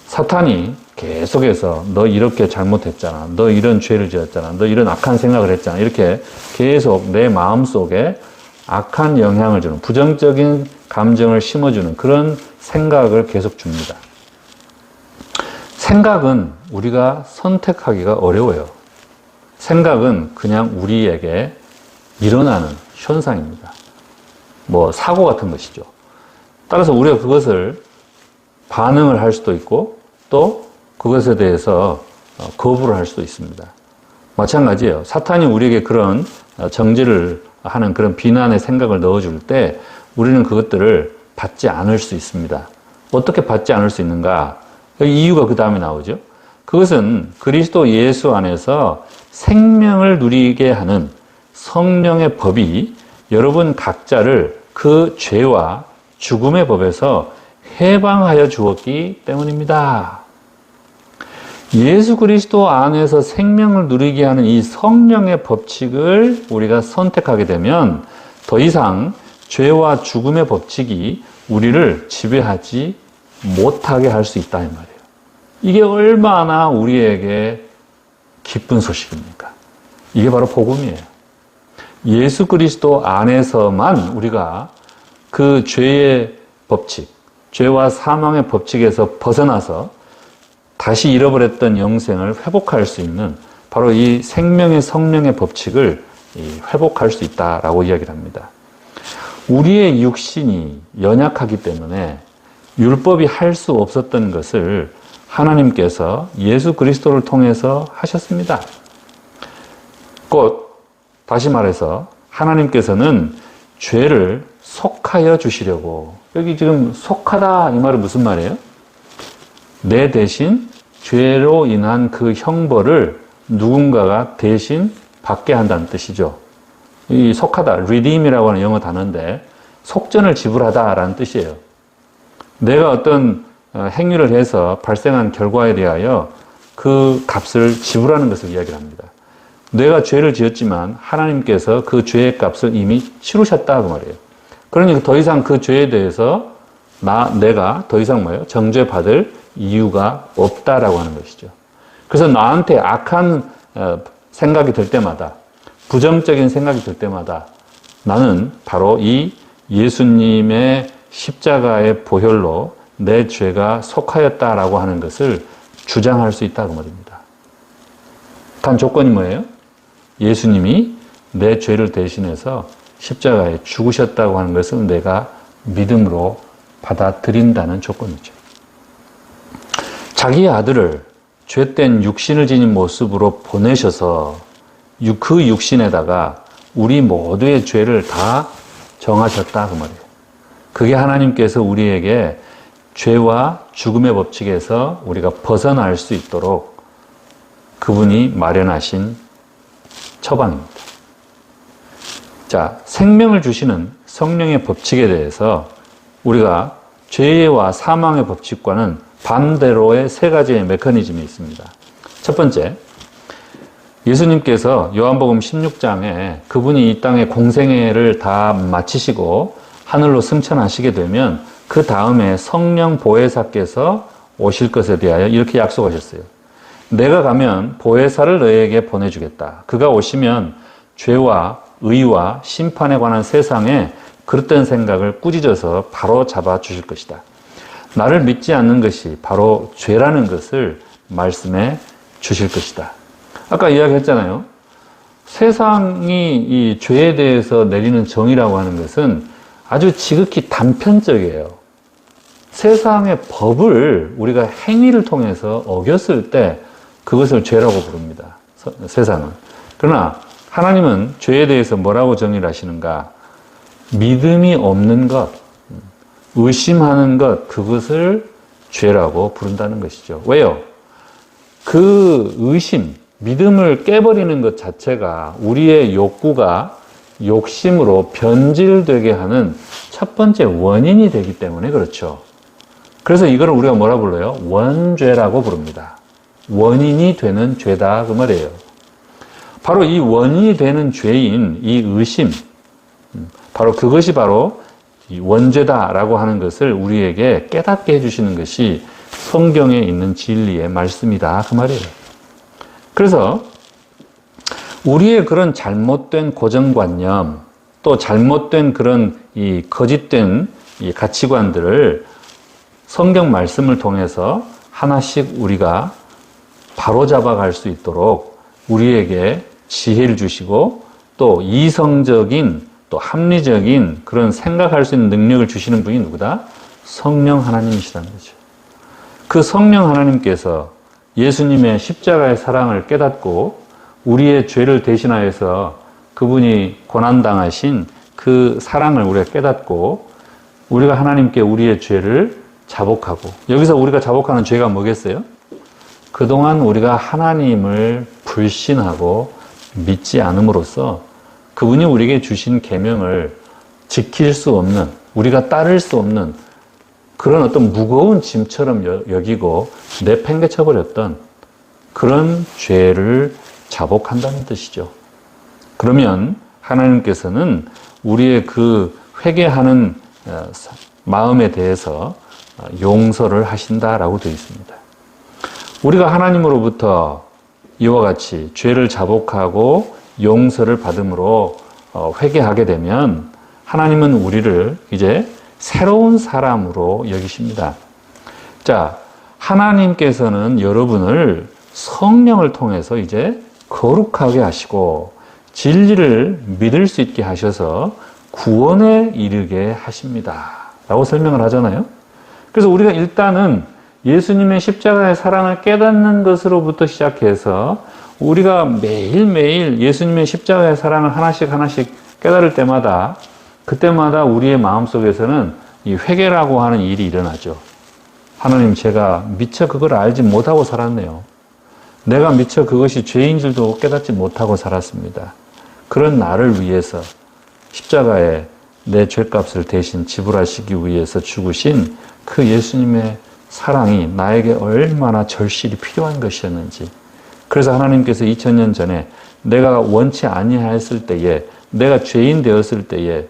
사탄이 계속해서 너 이렇게 잘못했잖아. 너 이런 죄를 지었잖아. 너 이런 악한 생각을 했잖아. 이렇게 계속 내 마음속에 악한 영향을 주는, 부정적인 감정을 심어주는 그런 생각을 계속 줍니다. 생각은 우리가 선택하기가 어려워요. 생각은 그냥 우리에게 일어나는 현상입니다. 뭐 사고 같은 것이죠. 따라서 우리가 그것을 반응을 할 수도 있고 또 그것에 대해서 거부를 할 수도 있습니다. 마찬가지예요. 사탄이 우리에게 그런 정죄를 하는 그런 비난의 생각을 넣어줄 때 우리는 그것들을 받지 않을 수 있습니다. 어떻게 받지 않을 수 있는가? 이유가 그 다음에 나오죠. 그것은 그리스도 예수 안에서 생명을 누리게 하는 성령의 법이 여러분 각자를 그 죄와 죽음의 법에서 해방하여 주었기 때문입니다. 예수 그리스도 안에서 생명을 누리게 하는 이 성령의 법칙을 우리가 선택하게 되면 더 이상 죄와 죽음의 법칙이 우리를 지배하지 못하게 할 수 있다 이 말이에요. 이게 얼마나 우리에게 기쁜 소식입니까? 이게 바로 복음이에요. 예수 그리스도 안에서만 우리가 그 죄의 법칙, 죄와 사망의 법칙에서 벗어나서 다시 잃어버렸던 영생을 회복할 수 있는 바로 이 생명의 성령의 법칙을 회복할 수 있다라고 이야기를 합니다. 우리의 육신이 연약하기 때문에 율법이 할 수 없었던 것을 하나님께서 예수 그리스도를 통해서 하셨습니다. 곧 다시 말해서 하나님께서는 죄를 속하여 주시려고, 여기 지금 속하다 이 말은 무슨 말이에요? 내 대신 죄로 인한 그 형벌을 누군가가 대신 받게 한다는 뜻이죠. 이 속하다, redeem이라고 하는 영어 단어인데 속전을 지불하다라는 뜻이에요. 내가 어떤 행위를 해서 발생한 결과에 대하여 그 값을 지불하는 것을 이야기를 합니다. 내가 죄를 지었지만 하나님께서 그 죄의 값을 이미 치르셨다 그 말이에요. 그러니까 더 이상 그 죄에 대해서 내가 더 이상 뭐예요? 정죄받을 이유가 없다라고 하는 것이죠. 그래서 나한테 악한 생각이 들 때마다, 부정적인 생각이 들 때마다 나는 바로 이 예수님의 십자가의 보혈로 내 죄가 속하였다라고 하는 것을 주장할 수 있다 그 말입니다. 단 조건이 뭐예요? 예수님이 내 죄를 대신해서 십자가에 죽으셨다고 하는 것을 내가 믿음으로 받아들인다는 조건이죠. 자기의 아들을 죄된 육신을 지닌 모습으로 보내셔서 그 육신에다가 우리 모두의 죄를 다 정하셨다 그 말이에요. 그게 하나님께서 우리에게 죄와 죽음의 법칙에서 우리가 벗어날 수 있도록 그분이 마련하신 처방입니다. 자, 생명을 주시는 성령의 법칙에 대해서 우리가 죄와 사망의 법칙과는 반대로의 세 가지의 메커니즘이 있습니다. 첫 번째, 예수님께서 요한복음 16장에 그분이 이 땅의 공생애를 다 마치시고 하늘로 승천하시게 되면 그 다음에 성령 보혜사께서 오실 것에 대하여 이렇게 약속하셨어요. 내가 가면 보혜사를 너에게 보내주겠다. 그가 오시면 죄와 의와 심판에 관한 세상에 그릇된 생각을 꾸짖어서 바로 잡아 주실 것이다. 나를 믿지 않는 것이 바로 죄라는 것을 말씀해 주실 것이다. 아까 이야기했잖아요. 세상이 이 죄에 대해서 내리는 정의라고 하는 것은 아주 지극히 단편적이에요. 세상의 법을 우리가 행위를 통해서 어겼을 때 그것을 죄라고 부릅니다. 세상은. 그러나 하나님은 죄에 대해서 뭐라고 정의를 하시는가? 믿음이 없는 것, 의심하는 것, 그것을 죄라고 부른다는 것이죠. 왜요? 그 의심, 믿음을 깨버리는 것 자체가 우리의 욕구가 욕심으로 변질되게 하는 첫 번째 원인이 되기 때문에 그렇죠. 그래서 이거를 우리가 뭐라 불러요? 원죄라고 부릅니다. 원인이 되는 죄다 그 말이에요. 바로 이 원인이 되는 죄인 이 의심, 바로 그것이 바로 이 원죄다라고 하는 것을 우리에게 깨닫게 해주시는 것이 성경에 있는 진리의 말씀이다 그 말이에요. 그래서 우리의 그런 잘못된 고정관념, 또 잘못된 그런 이 거짓된 이 가치관들을 성경 말씀을 통해서 하나씩 우리가 바로잡아 갈 수 있도록 우리에게 지혜를 주시고 또 이성적인 또 합리적인 그런 생각할 수 있는 능력을 주시는 분이 누구다? 성령 하나님이시라는 거죠. 그 성령 하나님께서 예수님의 십자가의 사랑을 깨닫고 우리의 죄를 대신하여서 그분이 고난당하신 그 사랑을 우리가 깨닫고 우리가 하나님께 우리의 죄를 자복하고, 여기서 우리가 자복하는 죄가 뭐겠어요? 그동안 우리가 하나님을 불신하고 믿지 않음으로써 그분이 우리에게 주신 계명을 지킬 수 없는, 우리가 따를 수 없는 그런 어떤 무거운 짐처럼 여기고 내팽개쳐 버렸던 그런 죄를 자복한다는 뜻이죠. 그러면 하나님께서는 우리의 그 회개하는 마음에 대해서 용서를 하신다라고 되어 있습니다. 우리가 하나님으로부터 이와 같이 죄를 자복하고 용서를 받음으로 회개하게 되면 하나님은 우리를 이제 새로운 사람으로 여기십니다. 자, 하나님께서는 여러분을 성령을 통해서 이제 거룩하게 하시고 진리를 믿을 수 있게 하셔서 구원에 이르게 하십니다. 라고 설명을 하잖아요. 그래서 우리가 일단은 예수님의 십자가의 사랑을 깨닫는 것으로부터 시작해서 우리가 매일매일 예수님의 십자가의 사랑을 하나씩 깨달을 때마다 그때마다 우리의 마음속에서는 이 회개라고 하는 일이 일어나죠. 하나님, 제가 미처 그걸 알지 못하고 살았네요. 내가 미처 그것이 죄인 줄도 깨닫지 못하고 살았습니다. 그런 나를 위해서 십자가에 내 죄값을 대신 지불하시기 위해서 죽으신 그 예수님의 사랑이 나에게 얼마나 절실히 필요한 것이었는지. 그래서 하나님께서 2000년 전에 내가 원치 아니하였을 때에, 내가 죄인 되었을 때에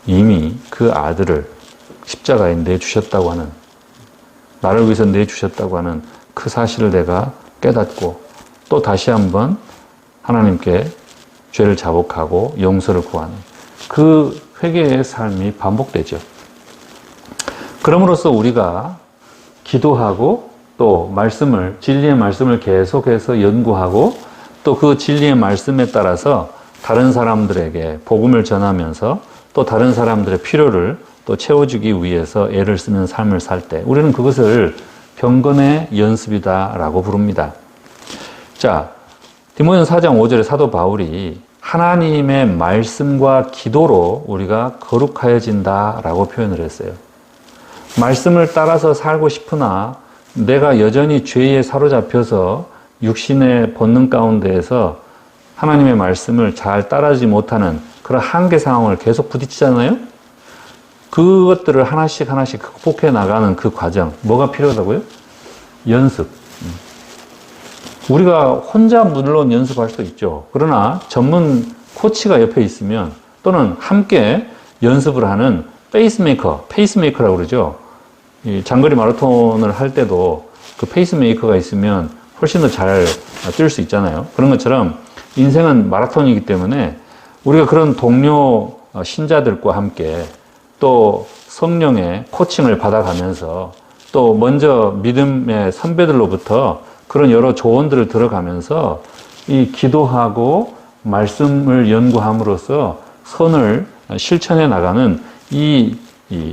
이미 그 아들을 십자가에 내주셨다고 하는, 나를 위해서 내주셨다고 하는 그 사실을 내가 깨닫고 또 다시 한번 하나님께 죄를 자복하고 용서를 구하는 그 회개의 삶이 반복되죠. 그럼으로써 우리가 기도하고 또 말씀을, 진리의 말씀을 계속해서 연구하고 또 그 진리의 말씀에 따라서 다른 사람들에게 복음을 전하면서 또 다른 사람들의 필요를 또 채워주기 위해서 애를 쓰는 삶을 살 때 우리는 그것을 경건의 연습이다라고 부릅니다. 자, 디모데전서 4장 5절에 사도 바울이 하나님의 말씀과 기도로 우리가 거룩하여진다라고 표현을 했어요. 말씀을 따라서 살고 싶으나 내가 여전히 죄에 사로잡혀서 육신의 본능 가운데에서 하나님의 말씀을 잘 따르지 못하는 그런 한계 상황을 계속 부딪히잖아요. 그것들을 하나씩 하나씩 극복해 나가는 그 과정, 뭐가 필요하다고요? 연습. 우리가 혼자 물론 연습할 수도 있죠. 그러나 전문 코치가 옆에 있으면 또는 함께 연습을 하는 페이스메이커라고 그러죠. 이 장거리 마라톤을 할 때도 그 페이스메이커가 있으면 훨씬 더 잘 뛸 수 있잖아요. 그런 것처럼 인생은 마라톤이기 때문에 우리가 그런 동료 신자들과 함께 또 성령의 코칭을 받아가면서 또 먼저 믿음의 선배들로부터 그런 여러 조언들을 들어가면서 이 기도하고 말씀을 연구함으로써 선을 실천해 나가는 이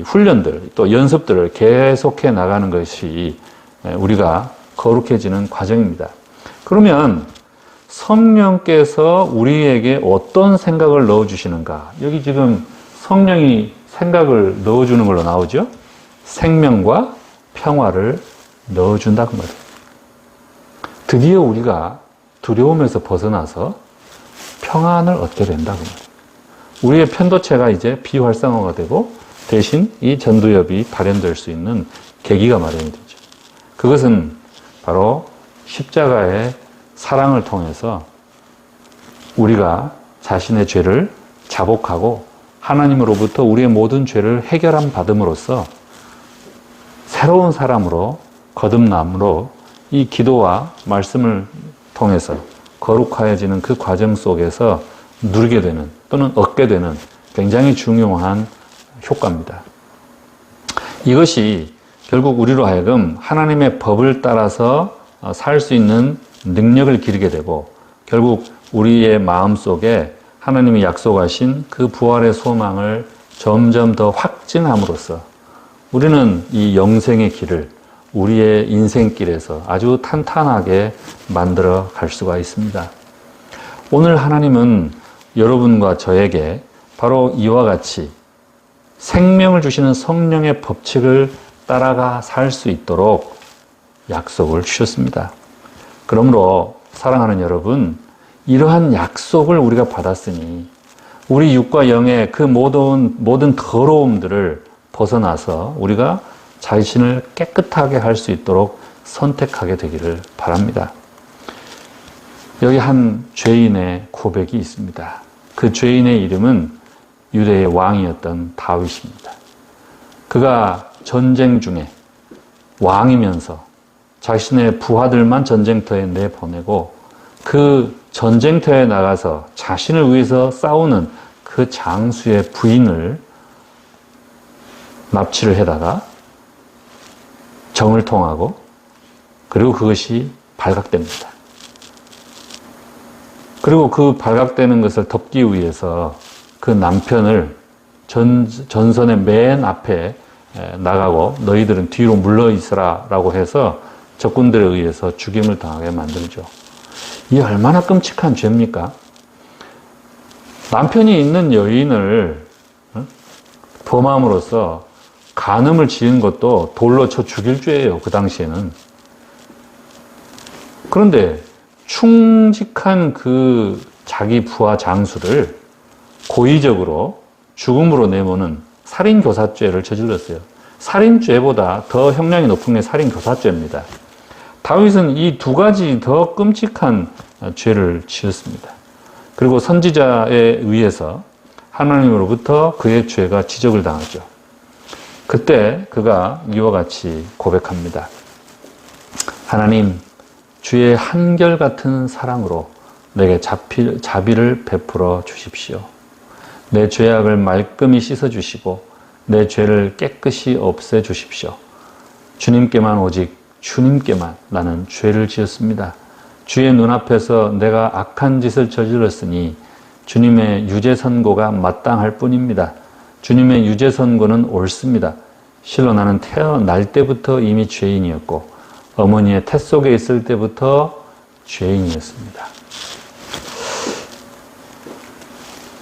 훈련들 또 연습들을 계속해 나가는 것이 우리가 거룩해지는 과정입니다. 그러면 성령께서 우리에게 어떤 생각을 넣어주시는가? 여기 지금 성령이 생각을 넣어주는 걸로 나오죠? 생명과 평화를 넣어준다 그 말이에요. 드디어 우리가 두려움에서 벗어나서 평안을 얻게 된다 그 말이에요. 우리의 편도체가 이제 비활성화가 되고 대신 이 전두엽이 발현될 수 있는 계기가 마련이 되죠. 그것은 바로 십자가의 사랑을 통해서 우리가 자신의 죄를 자복하고 하나님으로부터 우리의 모든 죄를 해결함 받음으로써 새로운 사람으로 거듭남으로 이 기도와 말씀을 통해서 거룩하여지는 그 과정 속에서 누리게 되는 또는 얻게 되는 굉장히 중요한 효과입니다. 이것이 결국 우리로 하여금 하나님의 법을 따라서 살 수 있는 능력을 기르게 되고 결국 우리의 마음속에 하나님이 약속하신 그 부활의 소망을 점점 더 확증함으로써 우리는 이 영생의 길을 우리의 인생길에서 아주 탄탄하게 만들어 갈 수가 있습니다. 오늘 하나님은 여러분과 저에게 바로 이와 같이 생명을 주시는 성령의 법칙을 따라가 살 수 있도록 약속을 주셨습니다. 그러므로 사랑하는 여러분, 이러한 약속을 우리가 받았으니 우리 육과 영의 그 모든 더러움들을 벗어나서 우리가 자신을 깨끗하게 할 수 있도록 선택하게 되기를 바랍니다. 여기 한 죄인의 고백이 있습니다. 그 죄인의 이름은 유대의 왕이었던 다윗입니다. 그가 전쟁 중에 왕이면서 자신의 부하들만 전쟁터에 내보내고 그 전쟁터에 나가서 자신을 위해서 싸우는 그 장수의 부인을 납치를 해다가 정을 통하고 그리고 그것이 발각됩니다. 그리고 그 발각되는 것을 덮기 위해서 그 남편을 전선의 맨 앞에 나가고 너희들은 뒤로 물러 있으라 라고 해서 적군들에 의해서 죽임을 당하게 만들죠. 이게 얼마나 끔찍한 죄입니까? 남편이 있는 여인을 범함으로써 간음을 지은 것도 돌로 쳐 죽일 죄예요. 그 당시에는. 그런데 충직한 그 자기 부하 장수를 고의적으로 죽음으로 내모는 살인교사죄를 저질렀어요. 살인죄보다 더 형량이 높은 게 살인교사죄입니다. 다윗은 이 두 가지 더 끔찍한 죄를 지었습니다. 그리고 선지자에 의해서 하나님으로부터 그의 죄가 지적을 당하죠. 그때 그가 이와 같이 고백합니다. 하나님, 주의 한결같은 사랑으로 내게 자비를 베풀어 주십시오. 내 죄악을 말끔히 씻어 주시고 내 죄를 깨끗이 없애 주십시오. 주님께만 오직 주님께만 나는 죄를 지었습니다. 주의 눈앞에서 내가 악한 짓을 저질렀으니 주님의 유죄 선고가 마땅할 뿐입니다. 주님의 유죄 선고는 옳습니다. 실로 나는 태어날 때부터 이미 죄인이었고 어머니의 태 속에 있을 때부터 죄인이었습니다.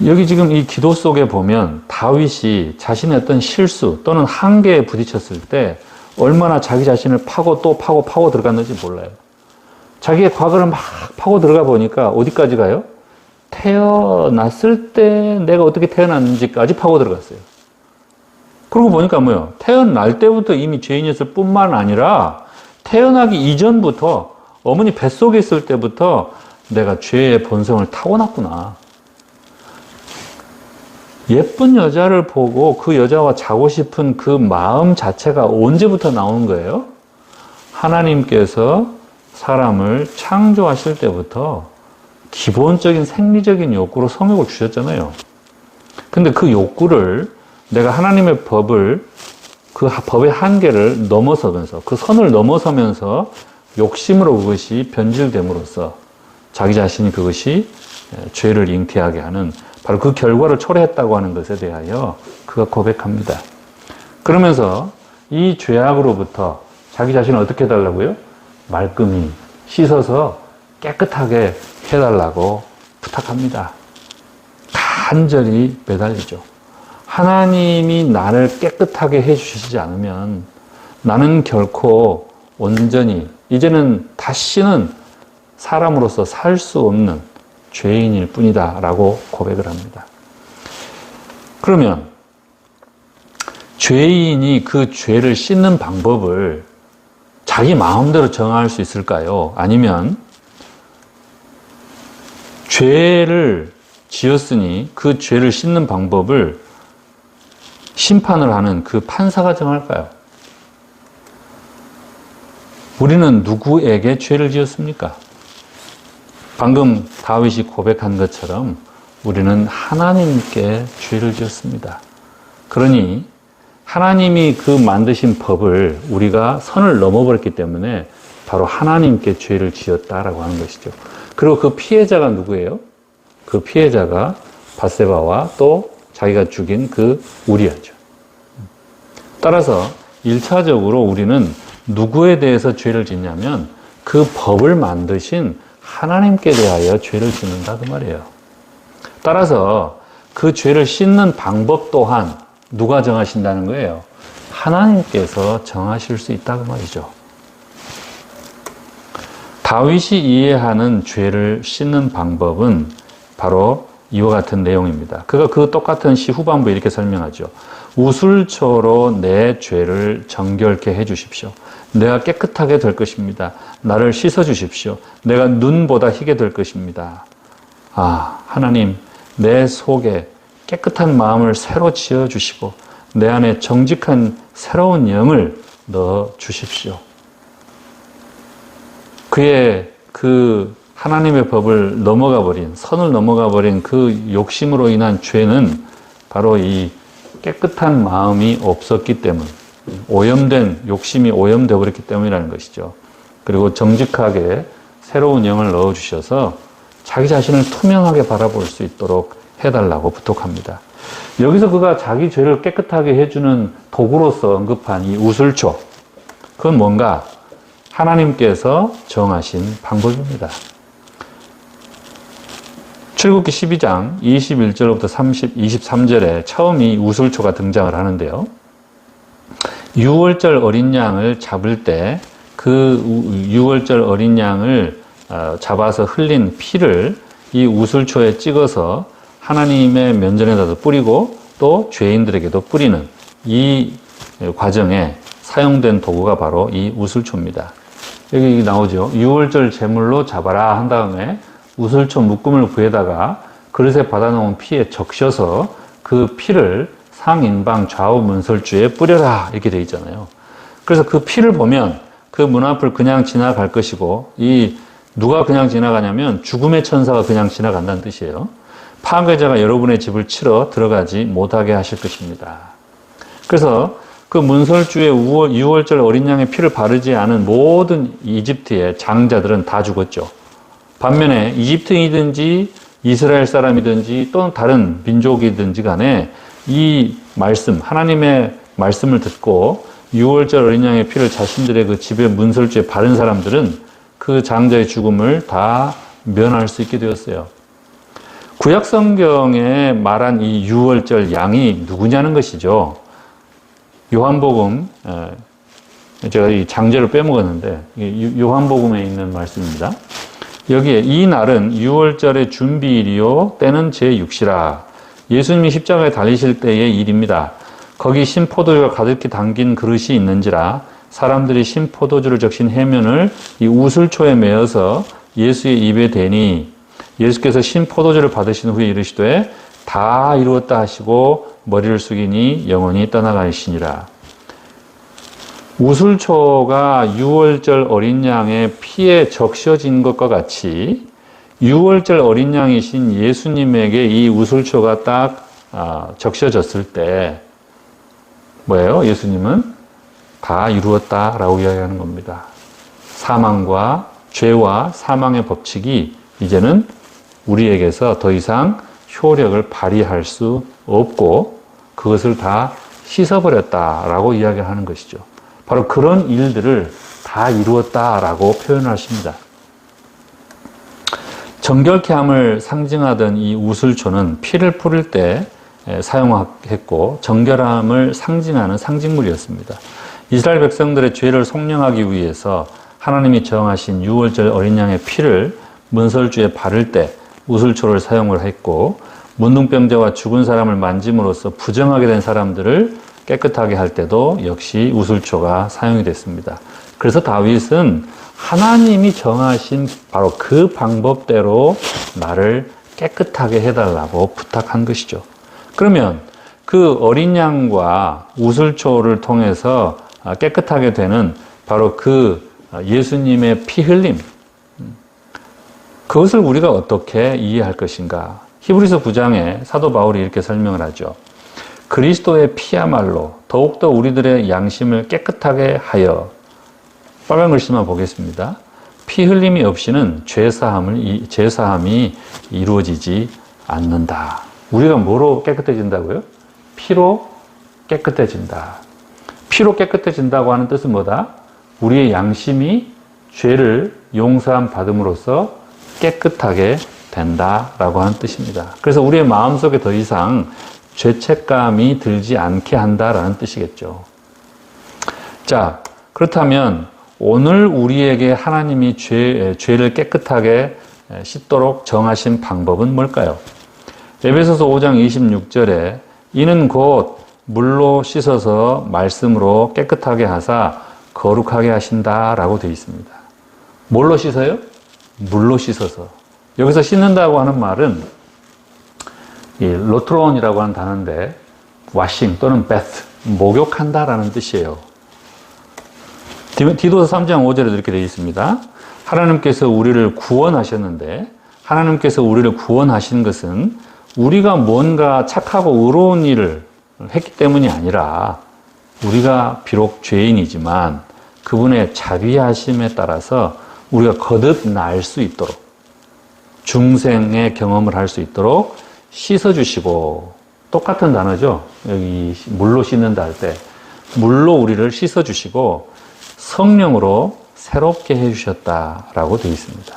여기 지금 이 기도 속에 보면 다윗이 자신의 어떤 실수 또는 한계에 부딪혔을 때 얼마나 자기 자신을 파고 또 파고 들어갔는지 몰라요. 자기의 과거를 막 파고 들어가 보니까 어디까지 가요? 태어났을 때 내가 어떻게 태어났는지까지 파고 들어갔어요. 그러고 보니까 뭐요? 태어날 때부터 이미 죄인이었을 뿐만 아니라 태어나기 이전부터 어머니 뱃속에 있을 때부터 내가 죄의 본성을 타고났구나. 예쁜 여자를 보고 그 여자와 자고 싶은 그 마음 자체가 언제부터 나오는 거예요? 하나님께서 사람을 창조하실 때부터 기본적인 생리적인 욕구로 성욕을 주셨잖아요. 근데 그 욕구를 내가 하나님의 법을, 그 법의 한계를 넘어서면서, 그 선을 넘어서면서 욕심으로 그것이 변질됨으로써 자기 자신이 그것이 죄를 잉태하게 하는 바로 그 결과를 초래했다고 하는 것에 대하여 그가 고백합니다. 그러면서 이 죄악으로부터 자기 자신을 어떻게 해달라고요? 말끔히 씻어서 깨끗하게 해달라고 부탁합니다. 간절히 매달리죠. 하나님이 나를 깨끗하게 해주시지 않으면 나는 결코 온전히 이제는 다시는 사람으로서 살 수 없는 죄인일 뿐이다 라고 고백을 합니다. 그러면 죄인이 그 죄를 씻는 방법을 자기 마음대로 정할 수 있을까요? 아니면 죄를 지었으니 그 죄를 씻는 방법을 심판을 하는 그 판사가 정할까요? 우리는 누구에게 죄를 지었습니까? 방금 다윗이 고백한 것처럼 우리는 하나님께 죄를 지었습니다. 그러니 하나님이 그 만드신 법을 우리가 선을 넘어버렸기 때문에 바로 하나님께 죄를 지었다라고 하는 것이죠. 그리고 그 피해자가 누구예요? 그 피해자가 밧세바와 또 자기가 죽인 그 우리아죠. 따라서 1차적으로 우리는 누구에 대해서 죄를 짓냐면 그 법을 만드신 하나님께 대하여 죄를 짓는다 그 말이에요. 따라서 그 죄를 씻는 방법 또한 누가 정하신다는 거예요? 하나님께서 정하실 수 있다 그 말이죠. 다윗이 이해하는 죄를 씻는 방법은 바로 이와 같은 내용입니다. 그가 그 똑같은 시 후반부에 이렇게 설명하죠. 우슬초로 내 죄를 정결케 해 주십시오. 내가 깨끗하게 될 것입니다. 나를 씻어 주십시오. 내가 눈보다 희게 될 것입니다. 아, 하나님, 내 속에 깨끗한 마음을 새로 지어 주시고 내 안에 정직한 새로운 영을 넣어 주십시오. 그의 그 하나님의 법을 넘어가 버린, 선을 넘어가 버린 그 욕심으로 인한 죄는 바로 이 깨끗한 마음이 없었기 때문, 오염된, 욕심이 오염되어 버렸기 때문이라는 것이죠. 그리고 정직하게 새로운 영을 넣어주셔서 자기 자신을 투명하게 바라볼 수 있도록 해달라고 부탁합니다. 여기서 그가 자기 죄를 깨끗하게 해주는 도구로서 언급한 이 우슬초, 그건 뭔가 하나님께서 정하신 방법입니다. 출애굽기 12장 21절부터 23절에 처음 이 우슬초가 등장을 하는데요. 6월절 어린 양을 잡을 때 그 6월절 어린 양을 잡아서 흘린 피를 이 우슬초에 찍어서 하나님의 면전에다도 뿌리고 또 죄인들에게도 뿌리는 이 과정에 사용된 도구가 바로 이 우슬초입니다. 여기 나오죠. 유월절 제물로 잡아라 한 다음에 우슬초 묶음을 구해다가 그릇에 받아놓은 피에 적셔서 그 피를 상인방 좌우 문설주에 뿌려라 이렇게 되어 있잖아요. 그래서 그 피를 보면 그 문 앞을 그냥 지나갈 것이고, 이 누가 그냥 지나가냐면 죽음의 천사가 그냥 지나간다는 뜻이에요. 파괴자가 여러분의 집을 치러 들어가지 못하게 하실 것입니다. 그래서 그 문설주에 유월절 어린 양의 피를 바르지 않은 모든 이집트의 장자들은 다 죽었죠. 반면에 이집트인이든지 이스라엘 사람이든지 또는 다른 민족이든지 간에 이 말씀, 하나님의 말씀을 듣고 유월절 어린 양의 피를 자신들의 그 집의 문설주에 바른 사람들은 그 장자의 죽음을 다 면할 수 있게 되었어요. 구약 성경에 말한 이 유월절 양이 누구냐는 것이죠. 요한복음, 제가 이 장제를 빼먹었는데 요한복음에 있는 말씀입니다. 여기에 이 날은 유월절의 준비일이요 때는 제6시라. 예수님이 십자가에 달리실 때의 일입니다. 거기 신포도주가 가득히 담긴 그릇이 있는지라 사람들이 신포도주를 적신 해면을 이 우슬초에 메어서 예수의 입에 대니 예수께서 신포도주를 받으신 후에 이르시되 다 이루었다 하시고 머리를 숙이니 영원히 떠나가시니라. 우슬초가 유월절 어린 양의 피에 적셔진 것과 같이 유월절 어린 양이신 예수님에게 이 우슬초가 딱 적셔졌을 때 뭐예요? 예수님은 다 이루었다라고 이야기하는 겁니다. 사망과 죄와 사망의 법칙이 이제는 우리에게서 더 이상 효력을 발휘할 수 없고 그것을 다 씻어버렸다라고 이야기하는 것이죠. 바로 그런 일들을 다 이루었다라고 표현하십니다. 정결케 함을 상징하던 이 우슬초는 피를 뿌릴 때 사용했고 정결함을 상징하는 상징물이었습니다. 이스라엘 백성들의 죄를 속량하기 위해서 하나님이 정하신 유월절 어린 양의 피를 문설주에 바를 때 우슬초를 사용을 했고 문둥병자와 죽은 사람을 만짐으로써 부정하게 된 사람들을 깨끗하게 할 때도 역시 우슬초가 사용이 됐습니다. 그래서 다윗은 하나님이 정하신 바로 그 방법대로 나를 깨끗하게 해달라고 부탁한 것이죠. 그러면 그 어린 양과 우슬초를 통해서 깨끗하게 되는 바로 그 예수님의 피 흘림, 그것을 우리가 어떻게 이해할 것인가? 히브리서 9장에 사도 바울이 이렇게 설명을 하죠. 그리스도의 피야말로 더욱더 우리들의 양심을 깨끗하게 하여, 빨간 글씨만 보겠습니다. 피 흘림이 없이는 죄사함이 이루어지지 않는다. 우리가 뭐로 깨끗해진다고요? 피로 깨끗해진다. 피로 깨끗해진다고 하는 뜻은 뭐다? 우리의 양심이 죄를 용서함 받음으로써 깨끗하게 된다라고 하는 뜻입니다. 그래서 우리의 마음속에 더 이상 죄책감이 들지 않게 한다라는 뜻이겠죠. 자, 그렇다면 오늘 우리에게 하나님이 죄를 깨끗하게 씻도록 정하신 방법은 뭘까요? 에베소서 5장 26절에 이는 곧 물로 씻어서 말씀으로 깨끗하게 하사 거룩하게 하신다라고 되어 있습니다. 뭘로 씻어요? 물로 씻어서. 여기서 씻는다고 하는 말은 이 로트론이라고 하는 단어인데 와싱 또는 베스, 목욕한다라는 뜻이에요. 디도서 3장 5절에 이렇게 되어 있습니다. 하나님께서 우리를 구원하셨는데 하나님께서 우리를 구원하신 것은 우리가 뭔가 착하고 의로운 일을 했기 때문이 아니라 우리가 비록 죄인이지만 그분의 자비하심에 따라서 우리가 거듭 날 수 있도록 중생의 경험을 할 수 있도록 씻어주시고, 똑같은 단어죠. 여기 물로 씻는다 할 때 물로 우리를 씻어주시고 성령으로 새롭게 해주셨다라고 되어 있습니다.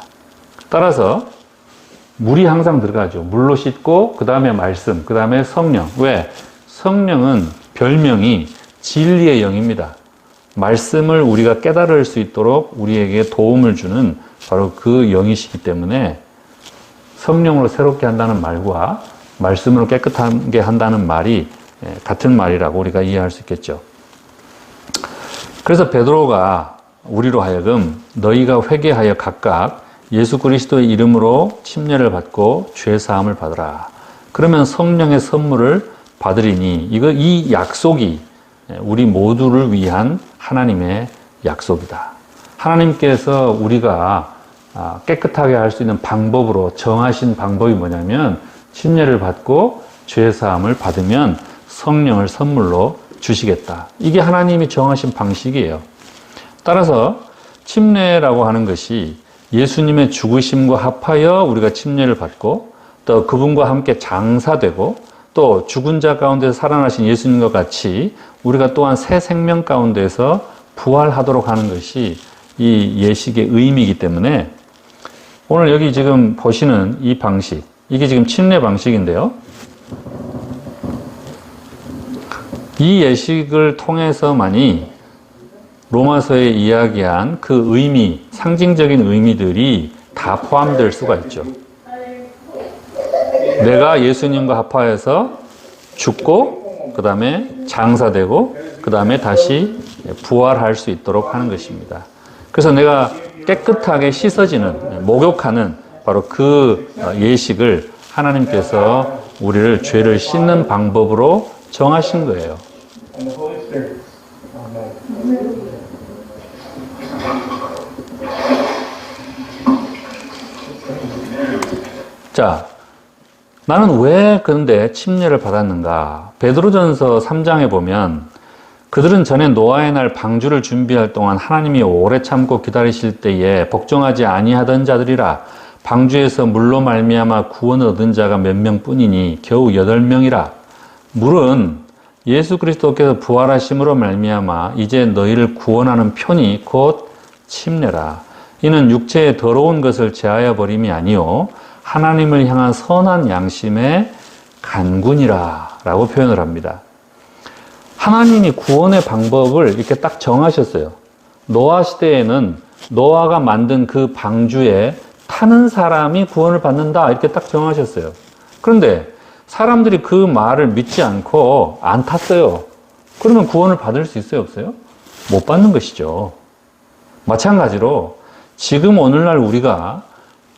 따라서 물이 항상 들어가죠. 물로 씻고 그 다음에 말씀, 그 다음에 성령. 왜? 성령은 별명이 진리의 영입니다. 말씀을 우리가 깨달을 수 있도록 우리에게 도움을 주는 바로 그 영이시기 때문에 성령으로 새롭게 한다는 말과 말씀으로 깨끗하게 한다는 말이 같은 말이라고 우리가 이해할 수 있겠죠. 그래서 베드로가 우리로 하여금 너희가 회개하여 각각 예수 그리스도의 이름으로 침례를 받고 죄 사함을 받으라. 그러면 성령의 선물을 받으리니 이 약속이 우리 모두를 위한 하나님의 약속이다. 하나님께서 우리가 깨끗하게 할 수 있는 방법으로 정하신 방법이 뭐냐면 침례를 받고 죄 사함을 받으면 성령을 선물로 주시겠다. 이게 하나님이 정하신 방식이에요. 따라서 침례라고 하는 것이 예수님의 죽으심과 합하여 우리가 침례를 받고 또 그분과 함께 장사되고 또 죽은 자 가운데서 살아나신 예수님과 같이 우리가 또한 새 생명 가운데서 부활하도록 하는 것이 이 예식의 의미이기 때문에 오늘 여기 지금 보시는 이 방식, 이게 지금 침례 방식인데요. 이 예식을 통해서만이 로마서에 이야기한 그 의미, 상징적인 의미들이 다 포함될 수가 있죠. 내가 예수님과 합하여서 죽고 그 다음에 장사되고 그 다음에 다시 부활할 수 있도록 하는 것입니다. 그래서 내가 깨끗하게 씻어지는, 목욕하는 바로 그 예식을 하나님께서 우리를 죄를 씻는 방법으로 정하신 거예요. 자, 나는 왜 그런데 침례를 받았는가? 베드로전서 3장에 보면 그들은 전에 노아의 날 방주를 준비할 동안 하나님이 오래 참고 기다리실 때에 복종하지 아니하던 자들이라. 방주에서 물로 말미암아 구원을 얻은 자가 몇 명뿐이니 겨우 8명이라. 물은 예수 그리스도께서 부활하심으로 말미암아 이제 너희를 구원하는 편이 곧 침례라. 이는 육체의 더러운 것을 제하여 버림이 아니요 하나님을 향한 선한 양심의 간군이라 라고 표현을 합니다. 하나님이 구원의 방법을 이렇게 딱 정하셨어요. 노아 시대에는 노아가 만든 그 방주에 타는 사람이 구원을 받는다 이렇게 딱 정하셨어요. 그런데 사람들이 그 말을 믿지 않고 안 탔어요. 그러면 구원을 받을 수 있어요, 없어요? 못 받는 것이죠. 마찬가지로 지금 오늘날 우리가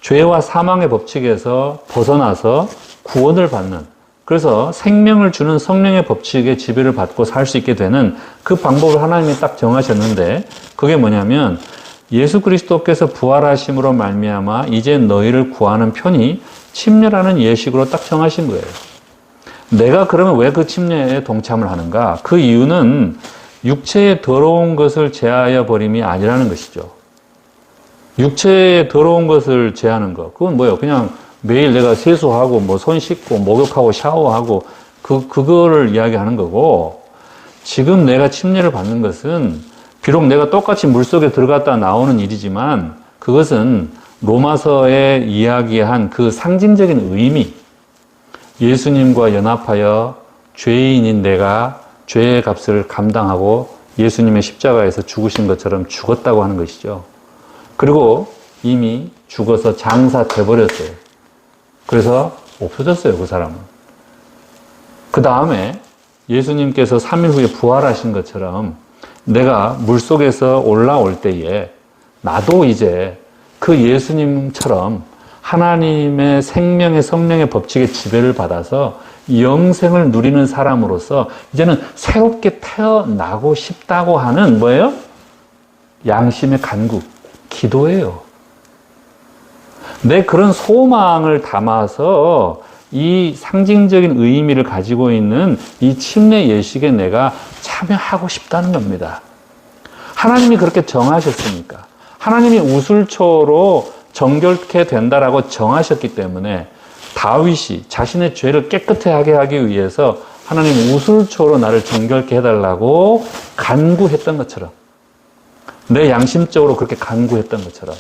죄와 사망의 법칙에서 벗어나서 구원을 받는, 그래서 생명을 주는 성령의 법칙에 지배를 받고 살 수 있게 되는 그 방법을 하나님이 딱 정하셨는데 그게 뭐냐면 예수 그리스도께서 부활하심으로 말미암아 이제 너희를 구하는 편이 침례라는 예식으로 딱 정하신 거예요. 내가 그러면 왜 그 침례에 동참을 하는가? 그 이유는 육체의 더러운 것을 제하여 버림이 아니라는 것이죠. 육체의 더러운 것을 제하는 것. 그건 뭐예요? 그냥 매일 내가 세수하고 뭐 손 씻고 목욕하고 샤워하고 그거를 이야기하는 거고, 지금 내가 침례를 받는 것은 비록 내가 똑같이 물속에 들어갔다 나오는 일이지만 그것은 로마서에 이야기한 그 상징적인 의미, 예수님과 연합하여 죄인인 내가 죄의 값을 감당하고 예수님의 십자가에서 죽으신 것처럼 죽었다고 하는 것이죠. 그리고 이미 죽어서 장사돼 버렸어요. 그래서 없어졌어요, 그 사람은. 그 다음에 예수님께서 3일 후에 부활하신 것처럼 내가 물속에서 올라올 때에 나도 이제 그 예수님처럼 하나님의 생명의 성령의 법칙의 지배를 받아서 영생을 누리는 사람으로서 이제는 새롭게 태어나고 싶다고 하는 뭐예요? 양심의 간구, 기도예요. 내 그런 소망을 담아서 이 상징적인 의미를 가지고 있는 이 침례 예식에 내가 참여하고 싶다는 겁니다. 하나님이 그렇게 정하셨으니까, 하나님이 우슬초로 정결케 된다라고 정하셨기 때문에 다윗이 자신의 죄를 깨끗하게 하기 위해서 하나님 우슬초로 나를 정결케 해달라고 간구했던 것처럼, 내 양심적으로 그렇게 간구했던 것처럼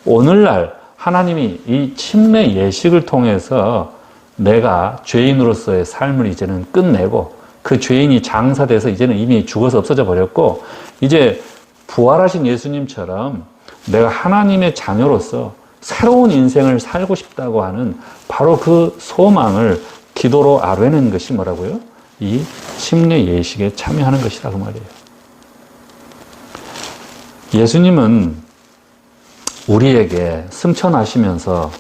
오늘날 하나님이 이 침례 예식을 통해서 내가 죄인으로서의 삶을 이제는 끝내고 그 죄인이 장사돼서 이제는 이미 죽어서 없어져 버렸고 이제 부활하신 예수님처럼 내가 하나님의 자녀로서 새로운 인생을 살고 싶다고 하는 바로 그 소망을 기도로 아뢰는 것이 뭐라고요? 이 침례 예식에 참여하는 것이라고 말이에요. 예수님은 우리에게 승천하시면서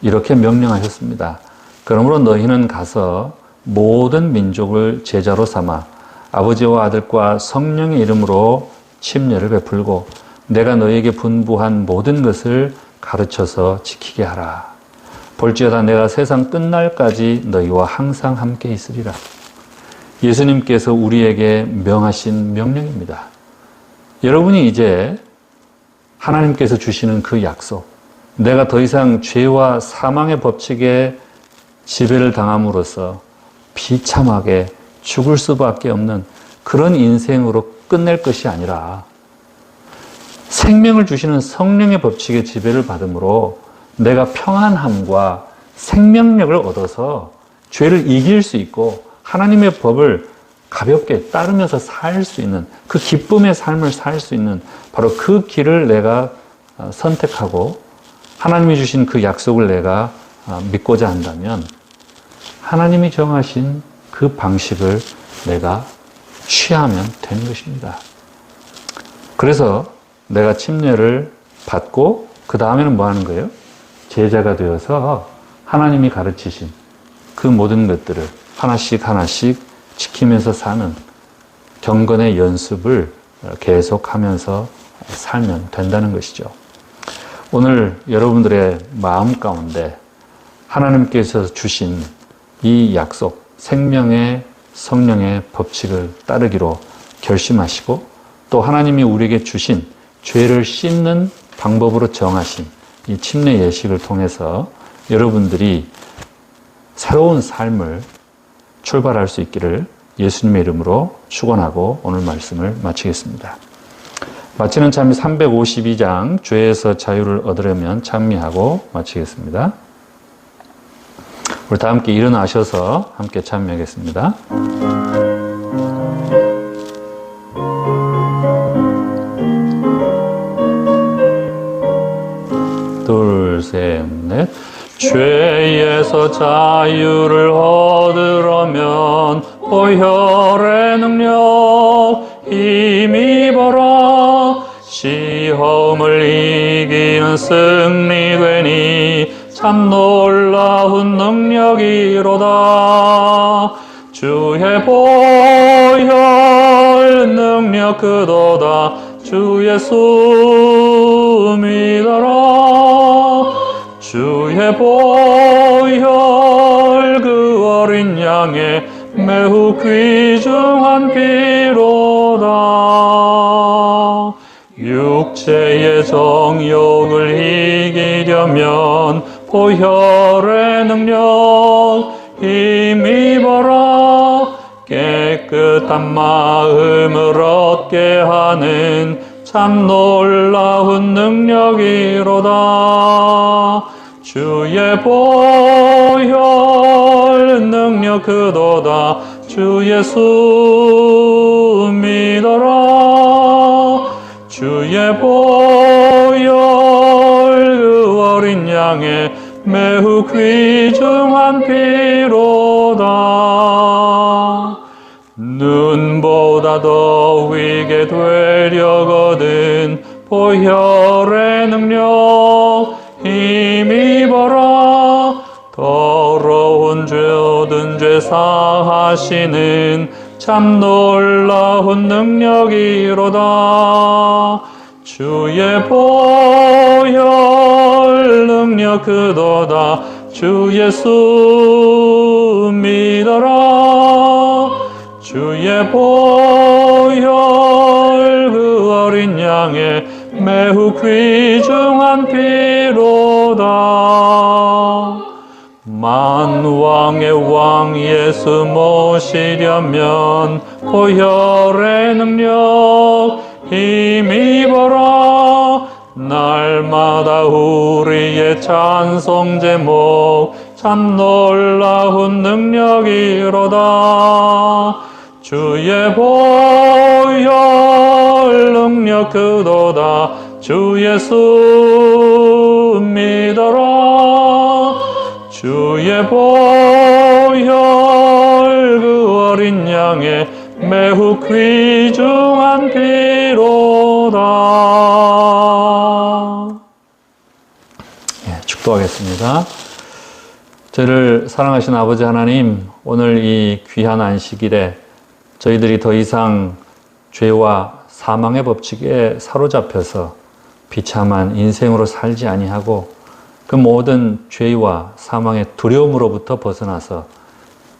이렇게 명령하셨습니다. 그러므로 너희는 가서 모든 민족을 제자로 삼아 아버지와 아들과 성령의 이름으로 침례를 베풀고 내가 너희에게 분부한 모든 것을 가르쳐서 지키게 하라. 볼지어다 내가 세상 끝날까지 너희와 항상 함께 있으리라. 예수님께서 우리에게 명하신 명령입니다. 여러분이 이제 하나님께서 주시는 그 약속, 내가 더 이상 죄와 사망의 법칙에 지배를 당함으로써 비참하게 죽을 수밖에 없는 그런 인생으로 끝낼 것이 아니라 생명을 주시는 성령의 법칙에 지배를 받음으로 내가 평안함과 생명력을 얻어서 죄를 이길 수 있고 하나님의 법을 가볍게 따르면서 살 수 있는 그 기쁨의 삶을 살 수 있는 바로 그 길을 내가 선택하고 하나님이 주신 그 약속을 내가 믿고자 한다면 하나님이 정하신 그 방식을 내가 취하면 되는 것입니다. 그래서 내가 침례를 받고 그 다음에는 뭐 하는 거예요? 제자가 되어서 하나님이 가르치신 그 모든 것들을 하나씩 하나씩 지키면서 사는 경건의 연습을 계속하면서 살면 된다는 것이죠. 오늘 여러분들의 마음 가운데 하나님께서 주신 이 약속, 생명의 성령의 법칙을 따르기로 결심하시고 또 하나님이 우리에게 주신 죄를 씻는 방법으로 정하신 이 침례 예식을 통해서 여러분들이 새로운 삶을 출발할 수 있기를 예수님의 이름으로 축원하고 오늘 말씀을 마치겠습니다. 마치는 찬미 352장 죄에서 자유를 얻으려면 찬미하고 마치겠습니다. 우리 다 함께 일어나셔서 함께 찬미하겠습니다. 둘, 셋, 넷. 죄에서 자유를 얻으려면 보혈의 능력 힘입어라. 시험을 이기는 승리되니 참 놀라운 능력이로다. 주의 보혈 능력 그도다. 주 예수 믿어라. 주의 보혈 그 어린 양의 매우 귀중한 피로다. 육체의 정욕을 이기려면 보혈의 능력 힘입어라. 깨끗한 마음을 얻게 하는 참 놀라운 능력이로다. 주의 보혈 능력 그도다. 주 예수 믿어라. 주의 보혈 그 어린 양의 매우 귀중한 피로다. 눈보다 더 위게 되려거든 보혈의 능력 힘입어라. 더러운 죄든 죄 사하시는 참 놀라운 능력이로다. 주의 보혈 능력 그도다. 주 예수 믿어라. 주의 보혈 그 어린 양의 매우 귀중한 피로다. 만왕의 왕 예수 모시려면 보혈의 능력 힘입어라. 날마다 우리의 찬송 제목 참 놀라운 능력이로다. 주의 보혈 능력 그도다. 주 예수 믿어라. 주의 보혈 그 어린 양의 매우 귀중한 피로다. 기도하겠습니다. 저희를 사랑하신 아버지 하나님, 오늘 이 귀한 안식일에 저희들이 더 이상 죄와 사망의 법칙에 사로잡혀서 비참한 인생으로 살지 아니하고 그 모든 죄와 사망의 두려움으로부터 벗어나서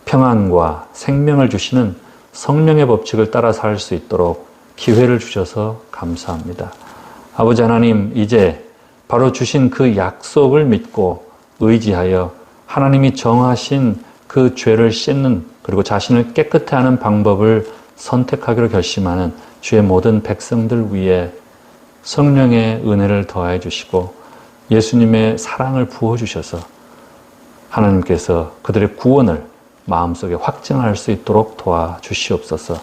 평안과 생명을 주시는 성령의 법칙을 따라 살 수 있도록 기회를 주셔서 감사합니다. 아버지 하나님, 이제 바로 주신 그 약속을 믿고 의지하여 하나님이 정하신 그 죄를 씻는 그리고 자신을 깨끗해 하는 방법을 선택하기로 결심하는 주의 모든 백성들 위해 성령의 은혜를 더하여 주시고 예수님의 사랑을 부어주셔서 하나님께서 그들의 구원을 마음속에 확증할 수 있도록 도와주시옵소서.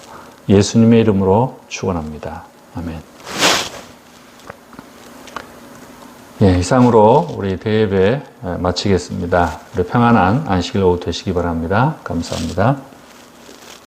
예수님의 이름으로 축원합니다. 아멘. 예, 이상으로 우리 대예배 마치겠습니다. 우리 평안한 안식일 오후 되시기 바랍니다. 감사합니다.